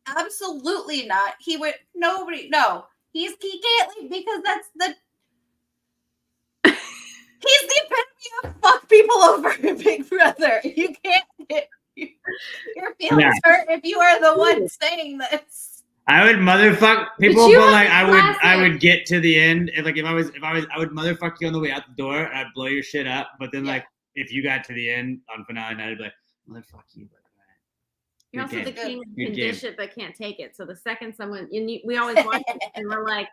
absolutely not. He would he can't leave because that's the he's the epitome of fuck people over in Big Brother. You can't get your feelings hurt if you are the one saying this.
I would motherfuck people, but like I would get to the end. If I was, I would motherfuck you on the way out the door, and I'd blow your shit up. But then like if you got to the end on finale night, I'd be like, motherfuck you. But
you're also the king who can dish it but can't take it. So the second someone, we always watch it and we're like,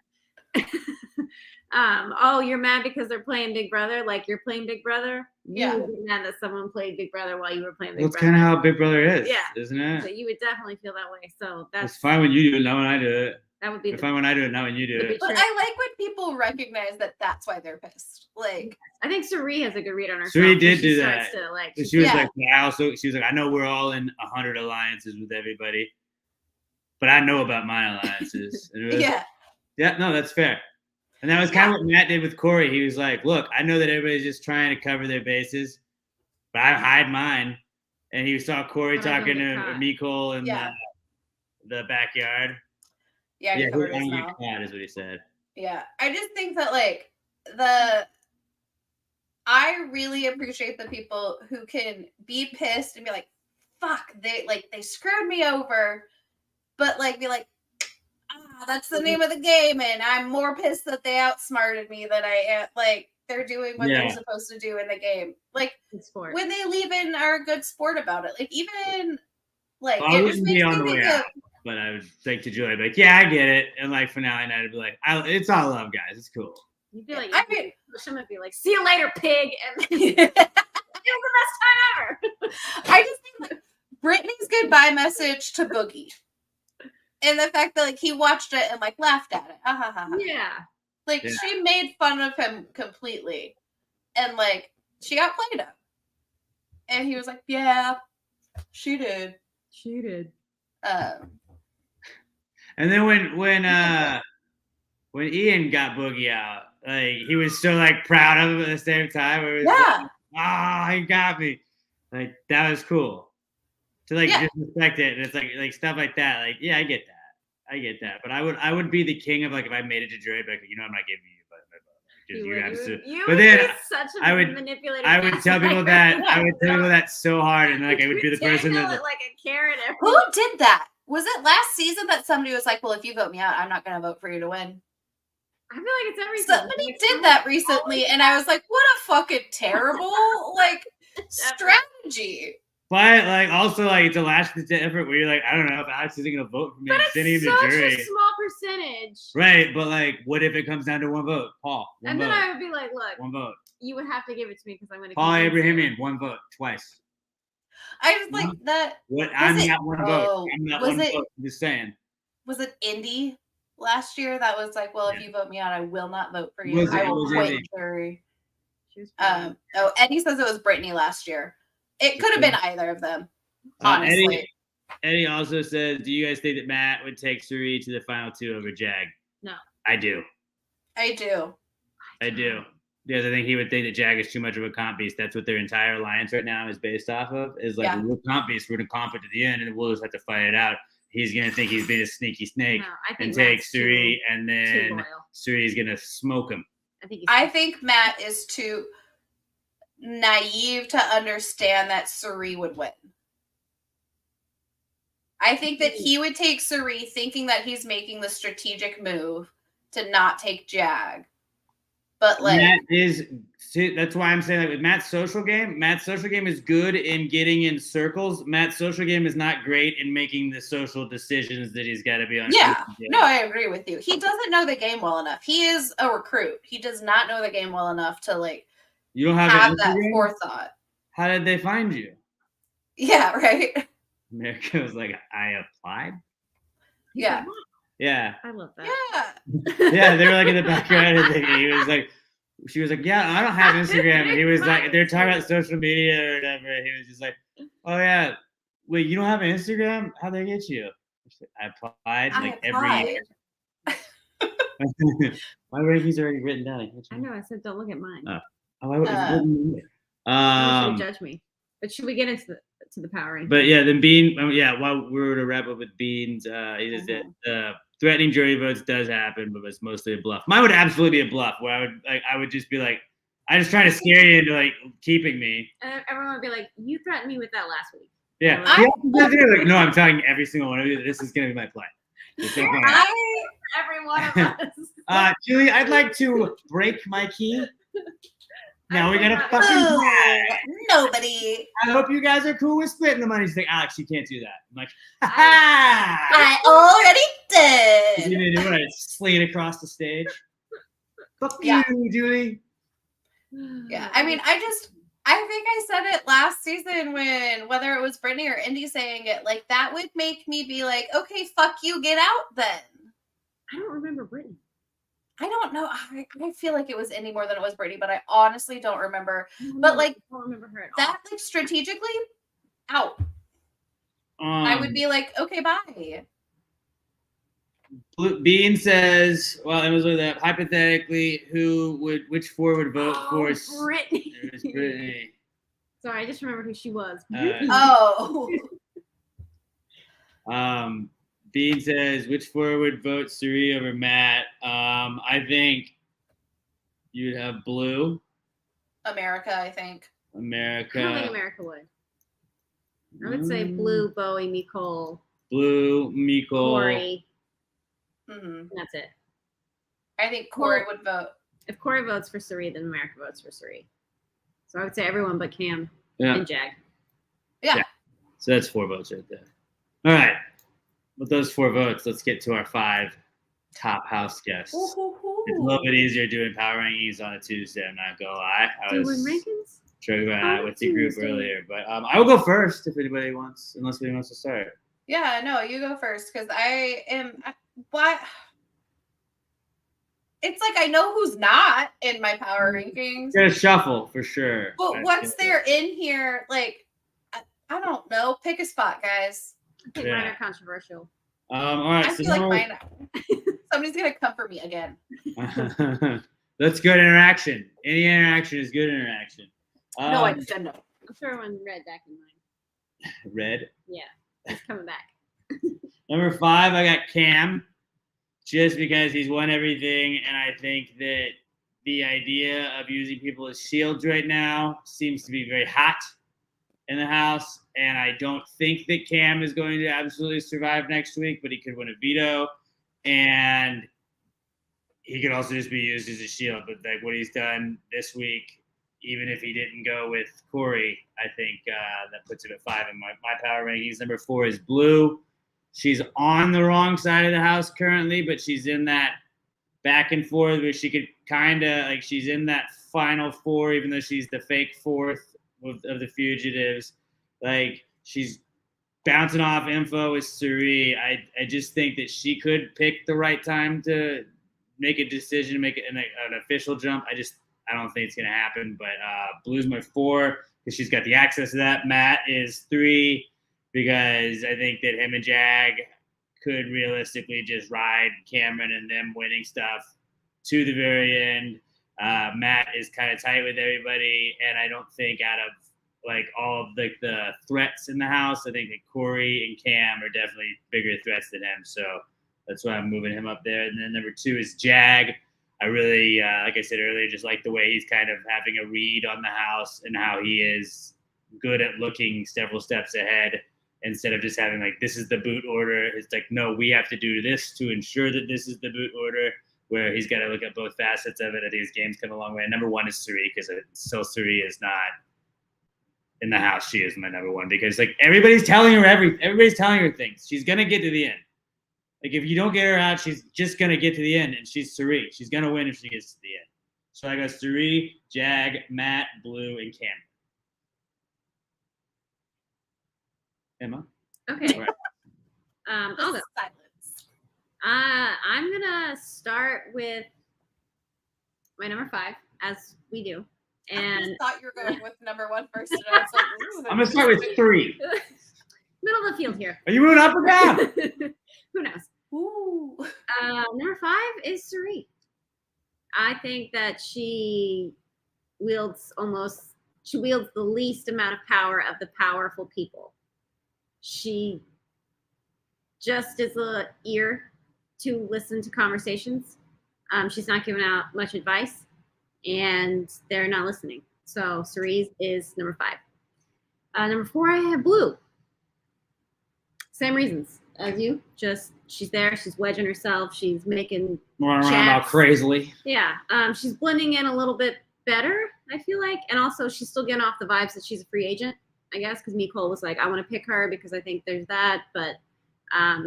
oh, you're mad because they're playing Big Brother, like you're playing Big Brother.
Yeah,
you would be mad that someone played Big Brother while you were playing Big Brother.
That's kind of how Big Brother is, isn't it?
So you would definitely feel that way. So
it's fine when you do it, not when I do it.
That would be
it's fine when I do it, not when you do it.
But I like when people recognize that that's why they're pissed. Like
I think Suri has a good read on herself.
Suri did do that. She was like, she was like, I know we're all in 100 alliances with everybody, but I know about my alliances. Yeah, no, that's fair. And that was kind of what Matt did with Corey. He was like, look, I know that everybody's just trying to cover their bases, but I hide mine. And he saw Corey talking to Miko in the backyard.
Yeah,
he covered his mouth. Is what he said.
Yeah, I just think that like I really appreciate the people who can be pissed and be like, fuck, they screwed me over, but like be like, that's the name of the game, and I'm more pissed that they outsmarted me than I am. Like they're doing what they're supposed to do in the game. Like when they leave in are a good sport about it. Like even like it just makes me think of.
But I would think to Julie, like, yeah, I get it. And like finale night, I'd be like, it's all love, guys. It's cool.
You'd be like, someone would be like, see you later, pig. And it was the best time ever.
I just think like Brittany's goodbye message to Boogie. And the fact that like he watched it and like laughed at it.
Yeah.
Like she made fun of him completely. And like she outplayed him. And he was like, yeah, she did.
She did.
And then when Ian got Boogie out, like he was so like proud of him at the same time. It was like, he got me. Like that was cool. To like disrespect it, and it's like stuff like that. Like, yeah, I get that. But I would be the king of like if I made it to jury, but you know I'm not giving you, but then I would tell people that so hard, and like I would be the person that
like a carrot.
Who did that? Was it last season that somebody was like, "Well, if you vote me out, I'm not going to vote for you to win"?
I feel like it's every
somebody did that recently, and I was like, "What a fucking terrible like strategy."
But like also like it's a last ditch effort where you're like, I don't know if Alex isn't gonna vote for me.
But
it's
such a small percentage.
Right, but like what if it comes down to one vote? Paul.
Then I would be like, look,
one vote.
You would have to give it to me because I'm gonna
Paul Abrahamian, one vote, twice.
I just like that.
I'm not one vote. I'm not one vote. I'm just saying.
Was it Indy last year that was like, well, if you vote me out, I will not vote for you. I will quit jury. Eddie says it was Brittany last year. It could have been either of them, honestly.
Eddie also says, do you guys think that Matt would take Suri to the final two over Jag?
No.
I do.
Because
I think he would think that Jag is too much of a comp beast. That's what their entire alliance right now is based off of. Is like, we're comp beast, we're going to comp it to the end, and we'll just have to fight it out. He's going to think he's being a sneaky snake and take Suri, and then Suri's going to smoke him.
I think Matt is too naive to understand that Suri would win. I think that he would take Suri thinking that he's making the strategic move to not take Jag. But like
See, that's why I'm saying that with Matt's social game is good in getting in circles. Matt's social game is not great in making the social decisions that he's got to be on.
Yeah, no, I agree with you. He doesn't know the game well enough. He is a recruit. He does not know the game well enough to like
You don't have
that forethought.
How did they find you?
Yeah, right.
America was like, I applied.
Yeah.
Yeah.
I love that.
Yeah.
Yeah, they were like in the background and he was like, she was like, yeah, I don't have Instagram. And he was like, they're talking about social media or whatever. He was just like, oh yeah, wait, you don't have an Instagram? How'd they get you? I applied every year. My rankings are already written down.
I know. I said don't look at mine.
Oh, I wouldn't.
You judge me. But should we get into the power rankings?
But yeah, then Bean. While we were to wrap up with Beans, he says that threatening jury votes does happen, but it's mostly a bluff. Mine would absolutely be a bluff, where I would just be like, I just trying to scare you into like keeping me.
And everyone would be like, you threatened me with that last week.
Yeah. Like, no, I'm telling every single one of you that this is gonna be my plan.
Every one of us.
Julie, I'd like to break my key. Now we gotta fucking
nobody.
I hope you guys are cool with splitting the money. She's like, Alex, you can't do that. I'm like,
I already did.
You didn't do it. I sling it across the stage. Fuck you, Julie.
Yeah, I mean, I think I said it last season when whether it was Brittany or Indy saying it, like that would make me be like, okay, fuck you, get out then.
I don't remember Brittany.
I don't know. I feel like it was Indy more than it was Brittany, but I honestly don't remember. But like,
I don't remember her at all.
that like strategically, out. I would be like, okay, bye.
Bean says, well, it was like that. Hypothetically, which four would vote for
Brittany?
It was Brittany.
Sorry, I just remembered who she was.
Bean says, which four would vote Suri over Matt? I think you'd have Blue.
America, I think.
America.
I don't think America would. I would say Blue, Bowie, Nicole.
Blue, Nicole.
Corey.
Mm-hmm.
That's it.
I think Corey would vote.
If Corey votes for Suri, then America votes for Suri. So I would say everyone but Cam and Jag.
Yeah.
So that's 4 votes right there. All right. With those 4 votes, let's get to our 5 top house guests. It's a little bit easier doing power rankings on a Tuesday, I'm not gonna lie. I was talking about with the group earlier. But I will go first if anybody wants, unless anybody wants to start.
Yeah, no, you go first because I am what it's like I know who's not in my power rankings.
Gonna shuffle for sure.
But what's there in here? Like I don't know. Pick a spot, guys.
I think mine are controversial.
All right.
I feel like mine. Somebody's gonna come for me again.
That's good interaction. Any interaction is good interaction.
No, I said no.
I'm sure one Red back in mine.
Red?
Yeah, he's coming back.
Number 5, I got Cam, just because he's won everything, and I think that the idea of using people as shields right now seems to be very hot in the house, and I don't think that Cam is going to absolutely survive next week, but he could win a veto, and he could also just be used as a shield. But like what he's done this week, even if he didn't go with Corey, I think that puts him at 5 in my power rankings. Number 4 is Blue. She's on the wrong side of the house currently, but she's in that back and forth where she could kind of like she's in that final 4, even though she's the fake 4th of the fugitives. Like she's bouncing off info with Suri. I just think that she could pick the right time to make a decision, make an official jump. I don't think it's going to happen, but Blue's my 4 because she's got the access to that. Matt is 3 because I think that him and Jag could realistically just ride Cameron and them winning stuff to the very end. Matt is kind of tight with everybody, and I don't think out of like all of the threats in the house, I think that Corey and Cam are definitely bigger threats than him. So that's why I'm moving him up there. And then number 2 is Jag. I really, like I said earlier, just like the way he's kind of having a read on the house and how he is good at looking several steps ahead instead of just having like, this is the boot order. It's like, no, we have to do this to ensure that this is the boot order, where he's got to look at both facets of it. I think his game's come a long way. Number one is Suri, because still Suri is not in the house. She is my number one, because like everybody's telling her everything. Everybody's telling her things. She's gonna get to the end. Like if you don't get her out, she's just gonna get to the end, and she's Suri. She's gonna win if she gets to the end. So I got Suri, Jag, Matt, Blue, and Cam. Emma.
Okay.
All right.
I'll go.
Silence.
I'm gonna start with my number 5, as we do,
I
and
just thought you were going with number 1 first, and I was like, ooh,
I'm gonna start with 3.
middle of the field here.
Are you moving up or down?
Who knows?
ooh.
Number 5 is Suri. I think that she wields the least amount of power of the powerful people. She just is a ear to listen to conversations. She's not giving out much advice, and they're not listening. So Cerise is number 5. Number 4, I have Blue. Same reasons as you. Just she's there. She's wedging herself. She's making
Running around all
chats.
crazily.
Yeah. She's blending in a little bit better, I feel like, and also she's still getting off the vibes that she's a free agent, I guess, because Nicole was like, I want to pick her because I think there's that, but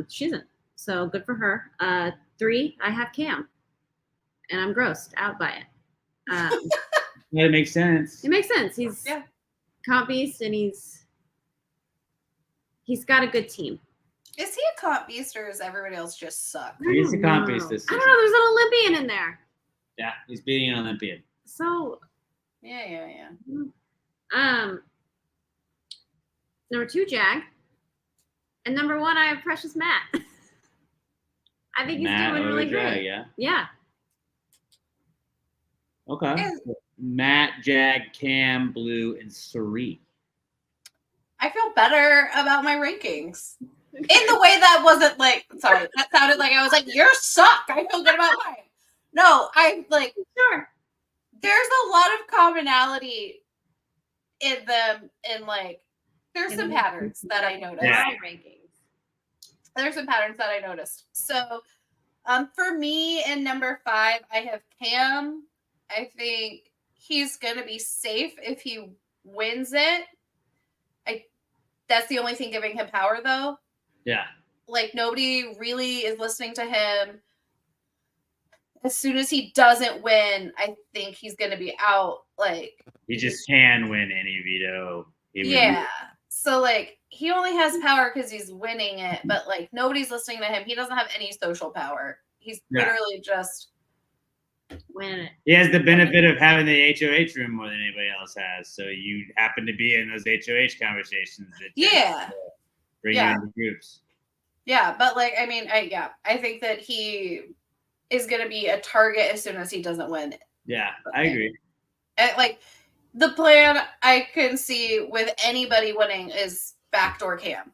she isn't. So good for her. 3, I have Cam, and I'm grossed out by it.
Yeah, it makes sense.
It makes sense. He's comp beast, and he's got a good team.
Is he a comp beast, or is everybody else just suck?
He's a comp beast
I
this
don't
season.
know. There's an Olympian in there.
Yeah, he's beating an Olympian.
So
Yeah.
number 2, Jag. And number 1, I have Precious Matt. I think he's
Matt
doing
over
really
Jag,
great.
yeah.
Yeah.
Okay.
Yeah.
Matt, Jag, Cam, Blue, and Suri.
I feel better about my rankings. In the way that wasn't like, sorry, that sounded like I was like, you're suck. I feel good about mine. No, I'm like,
Sure.
there's a lot of commonality in them, and like, there's some patterns that I noticed.
Yeah.
My rankings.
There's some patterns that I noticed. So, for me in number 5, I have Cam. I think he's gonna be safe if he wins it. That's the only thing giving him power, though.
Yeah.
Like, nobody really is listening to him. As soon as he doesn't win, I think he's gonna be out. Like,
He just can win any veto.
yeah. So, like, he only has power because he's winning it, but like nobody's listening to him. He doesn't have any social power. He's literally just
Win it.
He has the benefit of having the HOH room more than anybody else has. So you happen to be in those HOH conversations. That bring you into groups.
Yeah, but like, I mean, I think that he is going to be a target as soon as he doesn't win.
Yeah, I agree.
And like, the plan I can see with anybody winning is backdoor Cam.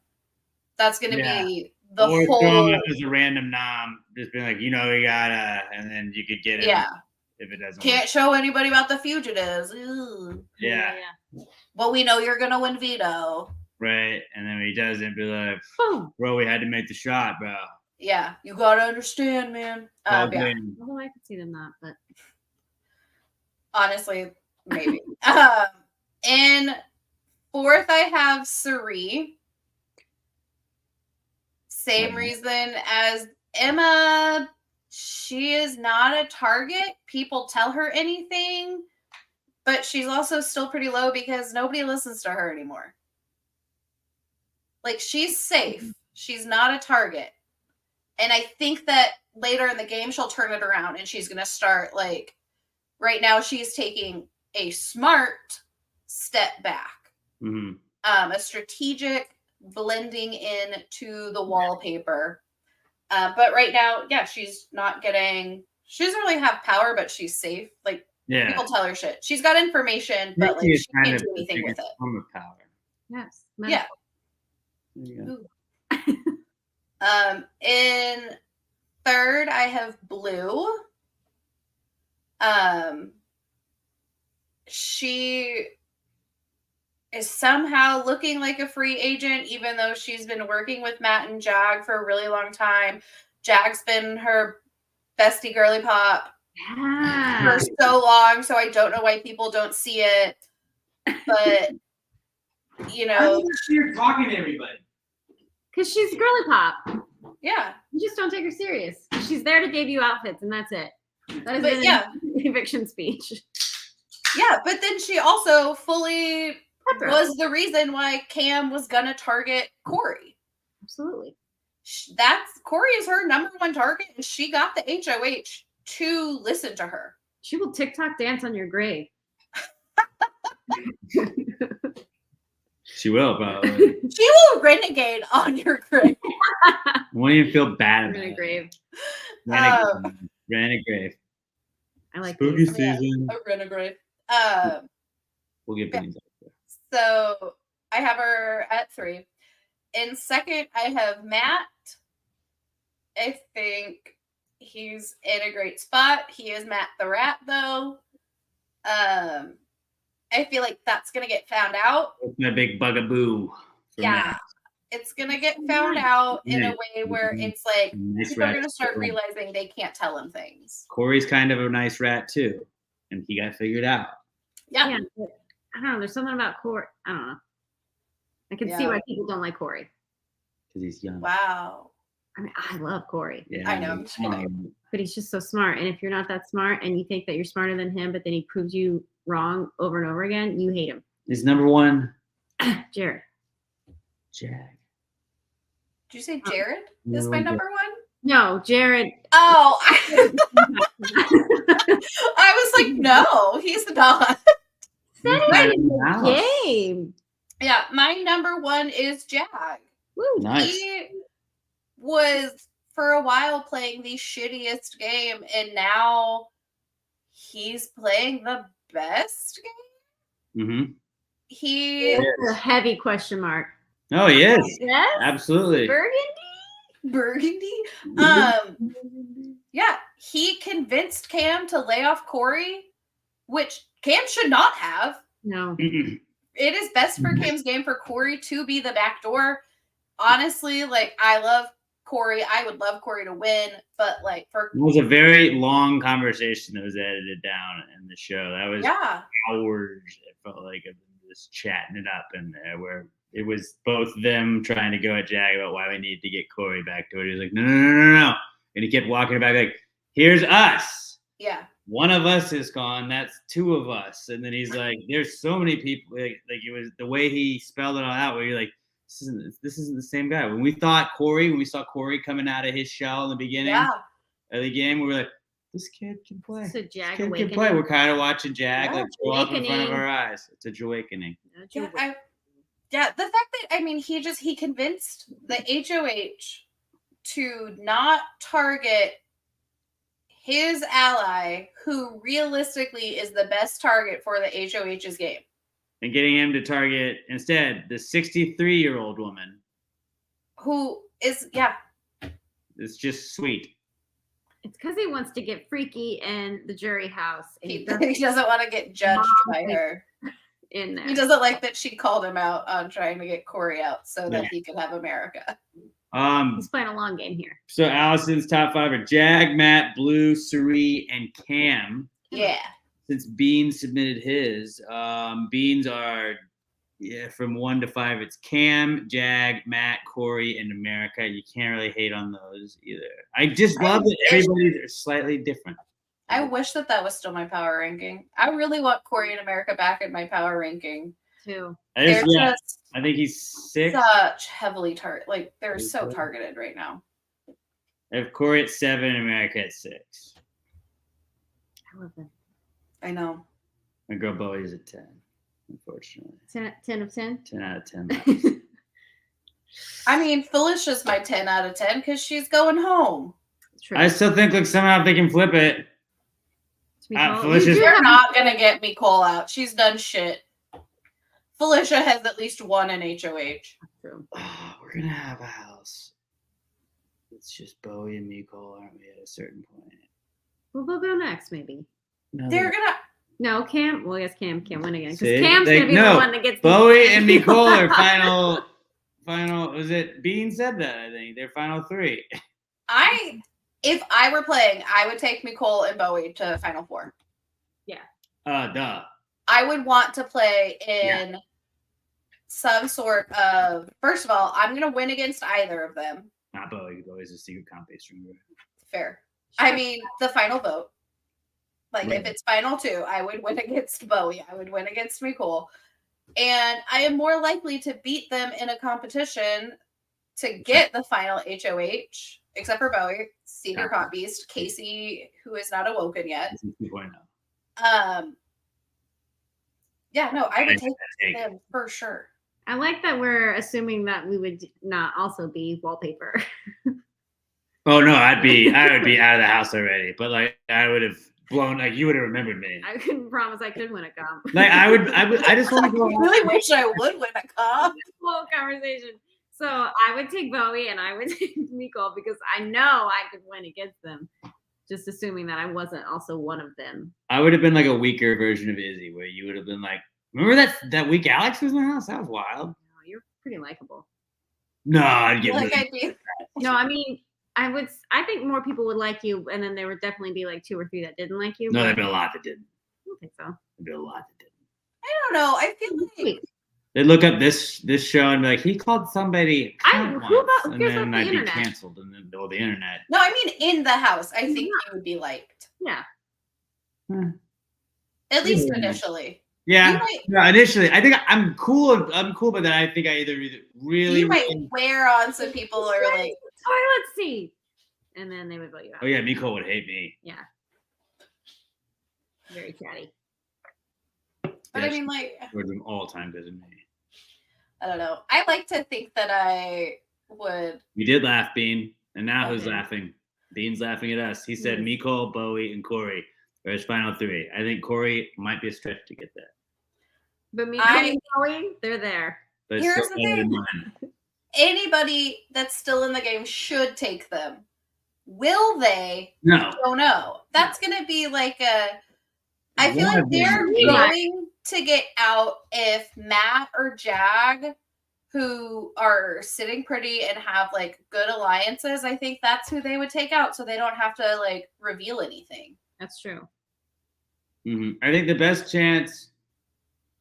That's going to be the
or
whole.
throw him up as a random nom, just being like, you gotta, and then you could get it.
Yeah.
If it doesn't.
Can't show anybody about the fugitives. Ooh.
Yeah.
Well, we know you're going to win veto.
Right, and then when he doesn't, be like,
Boom.
bro, we had to make the shot, bro.
Yeah, you got to understand, man. Yeah.
Although I could see them not, but
Honestly, maybe. In 4th, I have Suri. Same reason as Emma. She is not a target. People tell her anything, but she's also still pretty low because nobody listens to her anymore. Like, she's safe. She's not a target. And I think that later in the game, she'll turn it around and she's going to start, like, right now she's taking a smart step back.
Mm-hmm.
A strategic blending in to the wallpaper. But right now, she's not getting, she doesn't really have power, but she's safe. Like, people tell her shit. She's got information, but like, she can't do anything with it.
Form of power.
yes.
Yeah. In 3rd, I have Blue. She is somehow looking like a free agent, even though she's been working with Matt and Jag for a really long time. Jag's been her bestie girly pop
Yeah.
for so long, so I don't know why people don't see it. But you know,
You're talking to everybody.
Because she's girly pop.
yeah.
You just don't take her serious. She's there to debut outfits, and that's it. That is
But
an
yeah.
eviction speech.
Yeah, but then she also fully
Pepper.
was the reason why Cam was gonna target Corey.
Absolutely.
Corey is her number one target, and she got the HOH to listen to her.
She will TikTok dance on your grave.
She will, probably.
She will renegade on your grave.
Won't even feel bad about
On your
it.
grave.
Renegade.
I like
Spooky
these.
season.
A renegade.
We'll get beans up there.
So I have her at 3. In second, I have Matt. I think he's in a great spot. He is Matt the Rat, though. I feel like that's gonna get found out.
That's my big bugaboo.
Yeah, it's gonna get found out in a way where it's like
Nice
people are
rat.
gonna start realizing they can't tell him things.
Corey's kind of a nice rat too, and he got figured out.
Yeah,
Yeah, but I don't know. There's something about Corey. I don't know. I can see
Yeah.
why people don't like Corey.
Because he's young.
wow.
I mean, I love Corey,
Yeah,
I know.
but he's just so smart. And if you're not that smart and you think that you're smarter than him, but then he proves you wrong over and over again, you hate him.
He's number one.
Jared.
Jag.
Did you say Jared is
Number
my
one,
number one?
No, Jared.
Oh, I was like, no, he's not.
Said
He's
it
better
in
than
the
Alice.
game.
Yeah, my number one is Jag.
Woo.
Nice.
He was for a while playing the shittiest game, and now he's playing the best game.
Mm-hmm.
He
That's a heavy question mark.
Oh, he is.
Yes.
Absolutely.
Burgundy. Yeah, he convinced Cam to lay off Corey, which Cam should not have.
No.
Mm-mm.
It is best for Cam's game for Corey to be the back door. Honestly, like, I love Corey. I would love Corey to win, but like for
It was a very long conversation that was edited down in the show. That was
yeah,
hours. It felt like of them just chatting it up in there, where it was both them trying to go at Jag about why we need to get Corey back to it. He was like, no. And he kept walking it back like, here's us.
yeah,
One of us is gone. That's two of us. And then he's like, there's so many people. Like it was the way he spelled it all out, where you're like, this isn't the same guy. When we saw Corey coming out of his shell in the beginning
yeah.
of the game, we were like, this kid can play.
It's a
This
Jag
kid can
awakening.
play. We're kind of watching Jag
Yeah,
like grow up in front of
awakening.
our eyes. It's a awakening.
Yeah, the fact that he convinced the HOH to not target his ally, who realistically is the best target for the HOH's game.
And getting him to target instead the 63-year-old woman.
Who is yeah,
It's just sweet.
It's because he wants to get freaky in the jury house. And
he,
he doesn't
he doesn't want to get judged by her.
in there.
He doesn't like that she called him out on trying to get Corey out so that
Yeah.
he could have America.
He's playing a long game here.
So Allison's top 5 are Jag, Matt, Blue, Suri, and Cam.
Yeah.
Since Beans submitted his, Beans are from 1 to 5. It's Cam, Jag, Matt, Corey, and America. You can't really hate on those either. I just love that everybody are slightly different.
I wish that was still my power ranking. I really want Corey and America back in my power ranking.
Too.
They're just
I think he's 6.
such heavily targeted. Like, they're so targeted right now.
I have Corey at 7 and America at 6.
I love them.
I know.
My girl Bowie is at 10, unfortunately.
10 of 10.
10 out of 10.
I mean, Felicia's my 10 out of 10 because she's going home.
True.
I still think, like, somehow they can flip it. Felicia's-
They're not going to get Nicole out. She's done shit. Felicia has at least one in HOH.
True.
Oh, we're going to have a house. It's just Bowie and Nicole, aren't we, at a certain point?
Well, we'll go next, maybe.
No,
They're going to.
No, Cam. Well, yes, Cam can't win again because
See?
Cam's
Like,
gonna be
no,
the one that gets
Bowie and Nicole are final. Was it Bean said that? I think they're final 3.
I If I were playing, I would take Nicole and Bowie to Final Four.
Duh.
I would want to play in some sort of. First of all, I'm going to win against either of them.
Not Bowie. Bowie's a secret comp based rumor.
Fair. I mean, the final vote. Like, if it's final 2, I would win against Bowie. I would win against Nicole. And I am more likely to beat them in a competition to get the final HOH, except for Bowie, senior comp beast, Casey, who is not awoken yet.
2.0.
Yeah, no, I would take them for sure.
I like that we're assuming that we would not also be wallpaper.
Oh no, I would be out of the house already. But like I would have blown, like you would have remembered me.
I couldn't promise I could win a comp.
Like I just want to go.
I really wish I would win a comp.
Whole conversation. So I would take Bowie and I would take Nicole because I know I could win against them. Just assuming that I wasn't also one of them.
I would have been like a weaker version of Izzy, where you would have been like, remember that week Alex was in the house? That was wild.
No, you're pretty likable.
No, I'd get
Like
really
I'd be.
No, I mean, I think more people would like you, and then there would definitely be like 2 or 3 that didn't like you.
No, there'd been a lot that didn't.
I don't think so.
There'd be a lot that didn't.
I don't know. I feel like
They'd look up this show and be like, he called somebody
Who
and
cares
then
about the
I'd be
internet?
canceled and then the internet.
no. I mean, in the house, I think you would be liked.
Yeah.
At least
Yeah.
initially.
Yeah.
You might,
No, initially, I think I'm cool, but then I think I either really.
you might wear on some people or like.
Toilet seat. And then they would vote you out.
Oh yeah, Miko would hate me.
Yeah. Very chatty.
But I mean, like,
Would them all time good at me.
I don't know. I like to think that I would.
We did laugh, Bean, and now who's
Okay.
laughing? Bean's laughing at us. He said
Yes.
Miko, Bowie, and Corey are his final 3. I think Corey might be a stretch to get there,
But me
I-
and Bowie, they're there.
but it's
Here's
still
the
better than
thing.
mine.
Anybody that's still in the game should take them. Will they?
No,
Don't know. That's gonna be like a. I feel
One
like
of
they're
them-
going to get out if Matt or Jag, who are sitting pretty and have like good alliances. I think that's who they would take out, so they don't have to like reveal anything.
That's true.
I think the best chance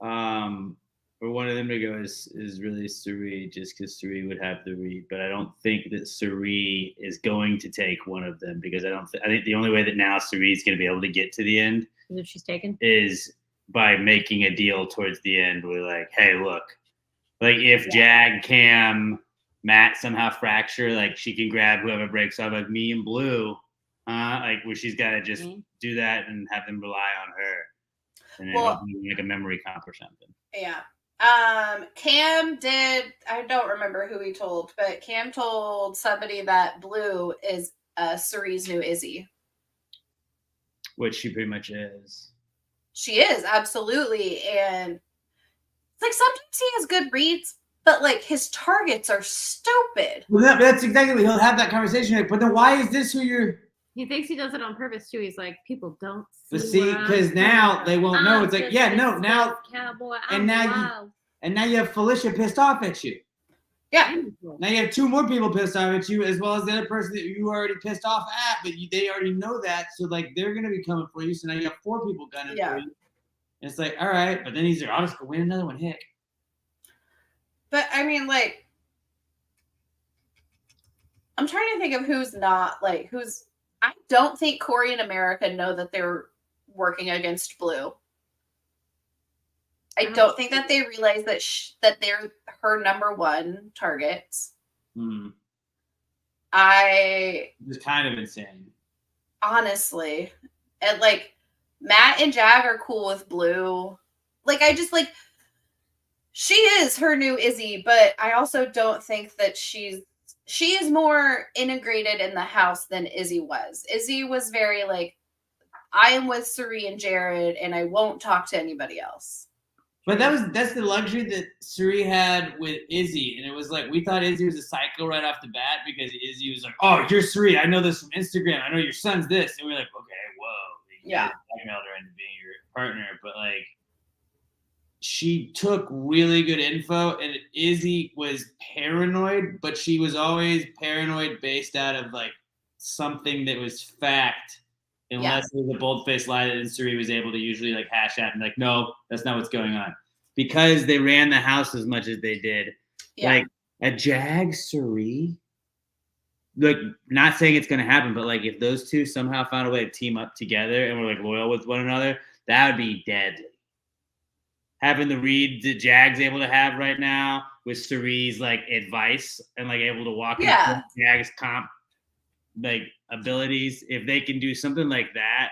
for one of them to go is really Suri, just because Suri would have the read. But I don't think that Suri is going to take one of them because I think the only way that now Suri is going to be able to get to the end
Is if she's taken.
is by making a deal towards the end with like, hey, look, like if Jag, Cam, Matt somehow fracture, like she can grab whoever breaks up, like me and Blue, like where she's got to just do that and have them rely on her, and then
Well-
make a memory comp or something.
Yeah. Cam did. I don't remember who he told, but Cam told somebody that Blue is Suri's new Izzy.
Which she pretty much is.
She is absolutely, and it's like sometimes he has good reads, but like his targets are stupid.
Well, that's exactly. He'll have that conversation. Like, but then why is this who you're?
He thinks he does it on purpose too. He's like, people don't see.
But see,
what I'm
because now
doing.
they won't know.
I'm
It's like,
just
yeah,
a
no, now,
stuffed cowboy.
and
I'm
now you-
wild.
and now you have Felicia pissed off at you.
Yeah.
Now you have 2 more people pissed off at you, as well as the other person that you already pissed off at, but they already know that. So like they're gonna be coming for you. So now you have 4 people gunning
Yeah.
for you. And it's like, all right, but then he's like, I'll just go win another one. Heck.
But I mean, like, I'm trying to think of who's not like who's. I don't think Corey and America know that they're working against Blue. I don't think that they realize that that they're her number 1 targets.
It's kind of insane.
Honestly, and like Matt and Jag are cool with Blue. Like I just like she is her new Izzy, but I also don't think that she is more integrated in the house than Izzy was. Izzy was very like, I am with Suri and Jared and I won't talk to anybody else.
But that's the luxury that Suri had with Izzy, and it was like we thought Izzy was a psycho right off the bat because Izzy was like, "Oh, you're Suri. I know this from Instagram. I know your son's this," and we're like, "Okay, whoa,
Yeah.
blackmailed her into being your partner." But like, she took really good info, and Izzy was paranoid, but she was always paranoid based out of like
something that was fact, unless it was a bold-faced lie that Suri was able to usually like hash out and like, no, that's not what's going on. Because they ran the house as much as they did.
Yeah.
Like a Jag Suri, like not saying it's gonna happen, but like if those two somehow found a way to team up together and were like loyal with one another, that would be deadly. Having the read that Jag's able to have right now with Suri's like advice and like able to walk into Jag's comp like abilities, if they can do something like that,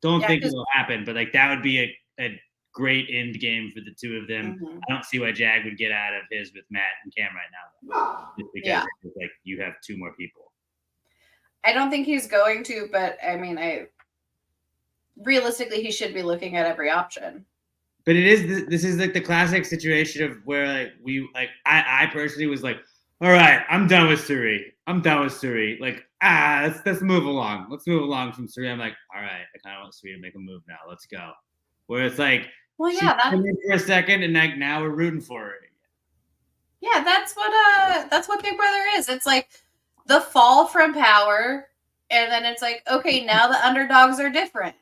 don't think it'll happen, but like that would be a great end game for the two of them.
Mhm.
I don't see why Jag would get out of his with Matt and Cam right now, just because it's like you have two more people.
I don't think he's going to, but I mean, realistically he should be looking at every option.
But this is like the classic situation of where like I personally was like, all right, I'm done with Suri. Like, let's move along. Let's move along from Suri. I'm like, all right, I kind of want Suri to make a move now. Let's go. Where it's like,
well, yeah,
that's for a second, and like now we're rooting for her.
Yeah, that's what Big Brother is. It's like the fall from power, and then it's like, okay, now the underdogs are different.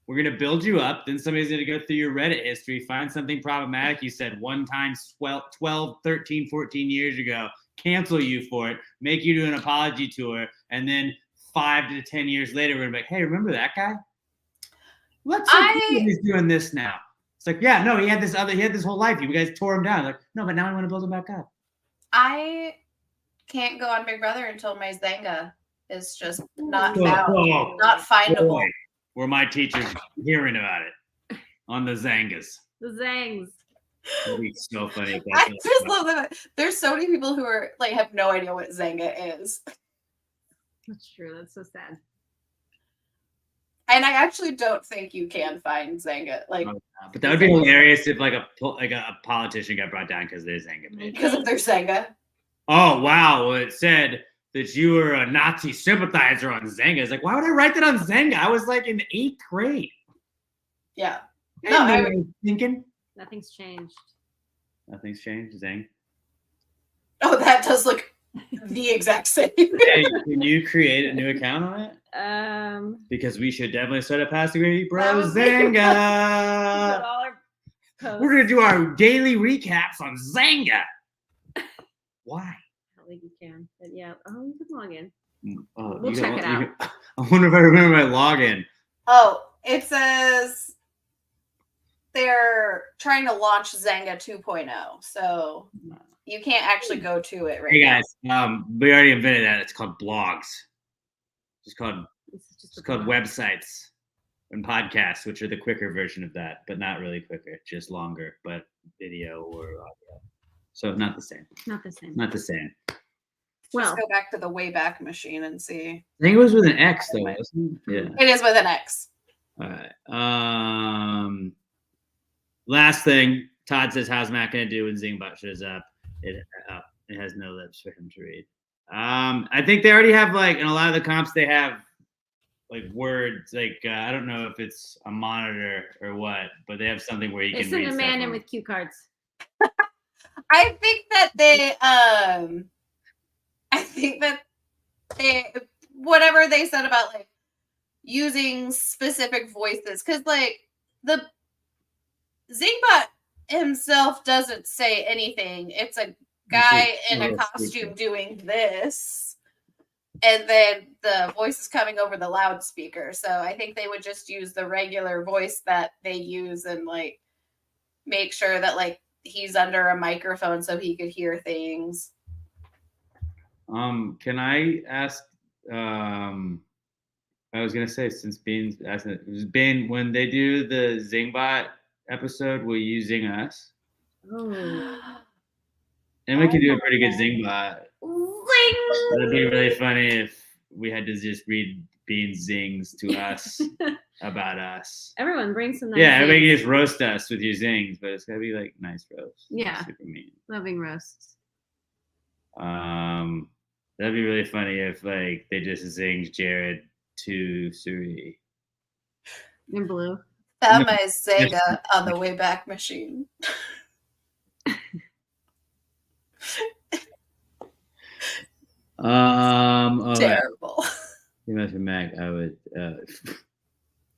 We're going to build you up. Then somebody's going to go through your Reddit history, find something problematic you said one time 12, 13, 14 years ago, cancel you for it, make you do an apology tour, and then 5 to 10 years later, we're going to be like, hey, remember that guy? He's doing this now. It's like, yeah, no, he had this whole life. You guys tore him down. Like, no, but now I want to build him back up.
I can't go on Big Brother until my Zanga is just not found, not findable.
Boy, were my teachers hearing about it on the Zangas.
The Zangs.
That'd be so funny.
I just love that. There's so many people who are like have no idea what Zanga is.
That's true. That's so sad.
And I actually don't think you can find Zanga. Like,
but that would be hilarious if like a politician got brought down because they're Zanga.
Because of their Zanga.
Oh wow! Well, it said that you were a Nazi sympathizer on Zanga. It's like, why would I write that on Zanga? I was like in 8th grade.
Yeah.
No, I was thinking.
Nothing's changed.
Nothing's changed, Zang.
Oh, that does look the exact same.
Hey, can you create a new account on it? Because we should definitely start a Pass the Gravy Bro Zanga. We're gonna do our daily recaps on Zanga. Why?
I don't think you can. But yeah. Oh, you can log in.
We'll
check it out.
I wonder if I remember my login.
Oh, it says they're trying to launch Zanga 2.0, so you can't actually go to it right now.
Hey guys, we already invented that. It's called blogs. It's called websites and podcasts, which are the quicker version of that, but not really quicker, just longer, but video or audio. So not the same.
Not the same.
Not the same.
Well,
Let's go back to the Wayback Machine and see.
I think it was with an X though, wasn't it? Yeah.
It is with an X.
All right. Last thing, Todd says, how's Matt going to do when Zingbot shows up? It has no lips for him to read. I think they already have, like, in a lot of the comps, they have, like, words. Like, I don't know if it's a monitor or what, but they have something where you can read
send a man
stuff
in
on.
with cue cards.
I think that they whatever they said about like using specific voices, because like the Zingbot himself doesn't say anything. It's a guy in a costume doing this, and then the voice is coming over the loudspeaker. So I think they would just use the regular voice that they use and like make sure that like he's under a microphone so he could hear things.
Can I ask? I was gonna say, since Bean's asking, Ben, when they do the Zingbot episode, will you zing us?
Oh.
And we can do a pretty good Zingbot.
Zing!
That'd be really funny if we had to just read Bean's zings to us about us.
Everyone bring some nice
Yeah, everybody
zings.
can just roast us with your zings, but it's gotta be like nice roast.
Yeah.
Super mean.
Loving roasts.
That'd be really funny if like they just zinged Jared to Suri.
In blue.
Found my Sega on the Wayback Machine.
All right.
Terrible.
You must be Mac. I would.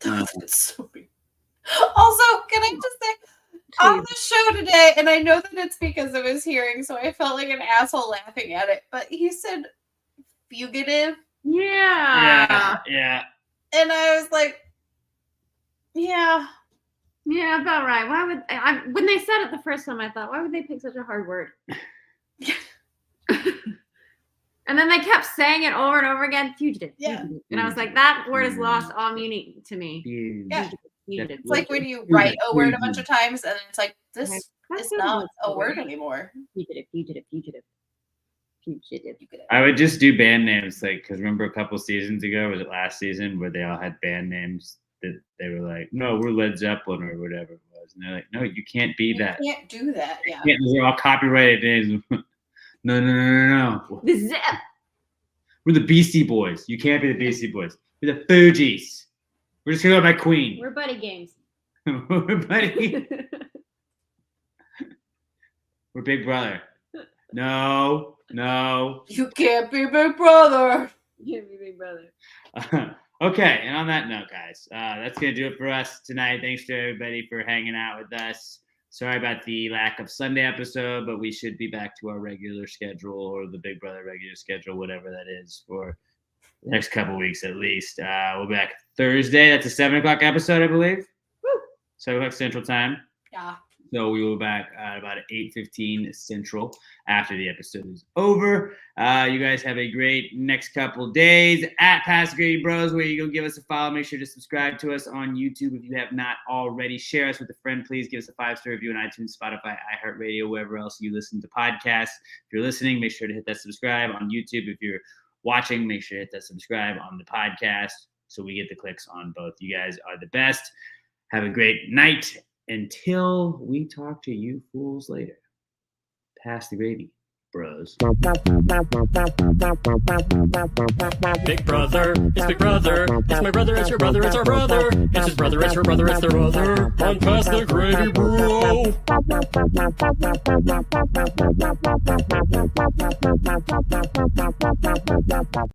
That's so weird. Also, can I just say, on the show today, and I know that it's because of his hearing, so I felt like an asshole laughing at it, but he said fugitive.
Yeah.
Yeah.
And I was like, yeah.
Yeah, about right. Why would when they said it the first time, I thought, why would they pick such a hard word? And then they kept saying it over and over again, fugitive.
Yeah.
Fugitive. And I was like, that word has lost all meaning to me.
Yeah.
Fugitive.
It's like when you write a word a bunch of times and it's like, this is not a word anymore.
Fugitive.
I would just do band names, like, because remember a couple seasons ago, was it last season, where they all had band names that they were like, no, we're Led Zeppelin or whatever it was. And they're like, no, you can't be that.
You can't do that. Yeah.
Those are all copyrighted names. No.
The Zep.
We're the Beastie Boys. You can't be the Beastie Boys. We're the Fugees. We're just gonna go by Queen.
We're buddy games.
We're buddy. We're Big Brother. No.
You can't be Big Brother.
You can't be Big Brother.
Okay, and on that note, guys, that's going to do it for us tonight. Thanks to everybody for hanging out with us. Sorry about the lack of Sunday episode, but we should be back to our regular schedule, or the Big Brother regular schedule, whatever that is, for the next couple weeks at least. We'll be back Thursday. That's a 7 o'clock episode, I believe.
Woo.
7 o'clock Central Time.
Yeah.
So we will be back at about 8:15 Central after the episode is over. You guys have a great next couple days at Past Grady Bros, where you go give us a follow. Make sure to subscribe to us on YouTube if you have not already. Share us with a friend. Please give us a 5-star review on iTunes, Spotify, iHeartRadio, wherever else you listen to podcasts. If you're listening, make sure to hit that subscribe on YouTube. If you're watching, make sure to hit that subscribe on the podcast so we get the clicks on both. You guys are the best. Have a great night. Until we talk to you fools later. Pass the gravy, bros.
Big brother, it's Big Brother. It's my brother, it's your brother, it's our brother. It's his brother, it's her brother, it's their brother. On Pass the Gravy, bro.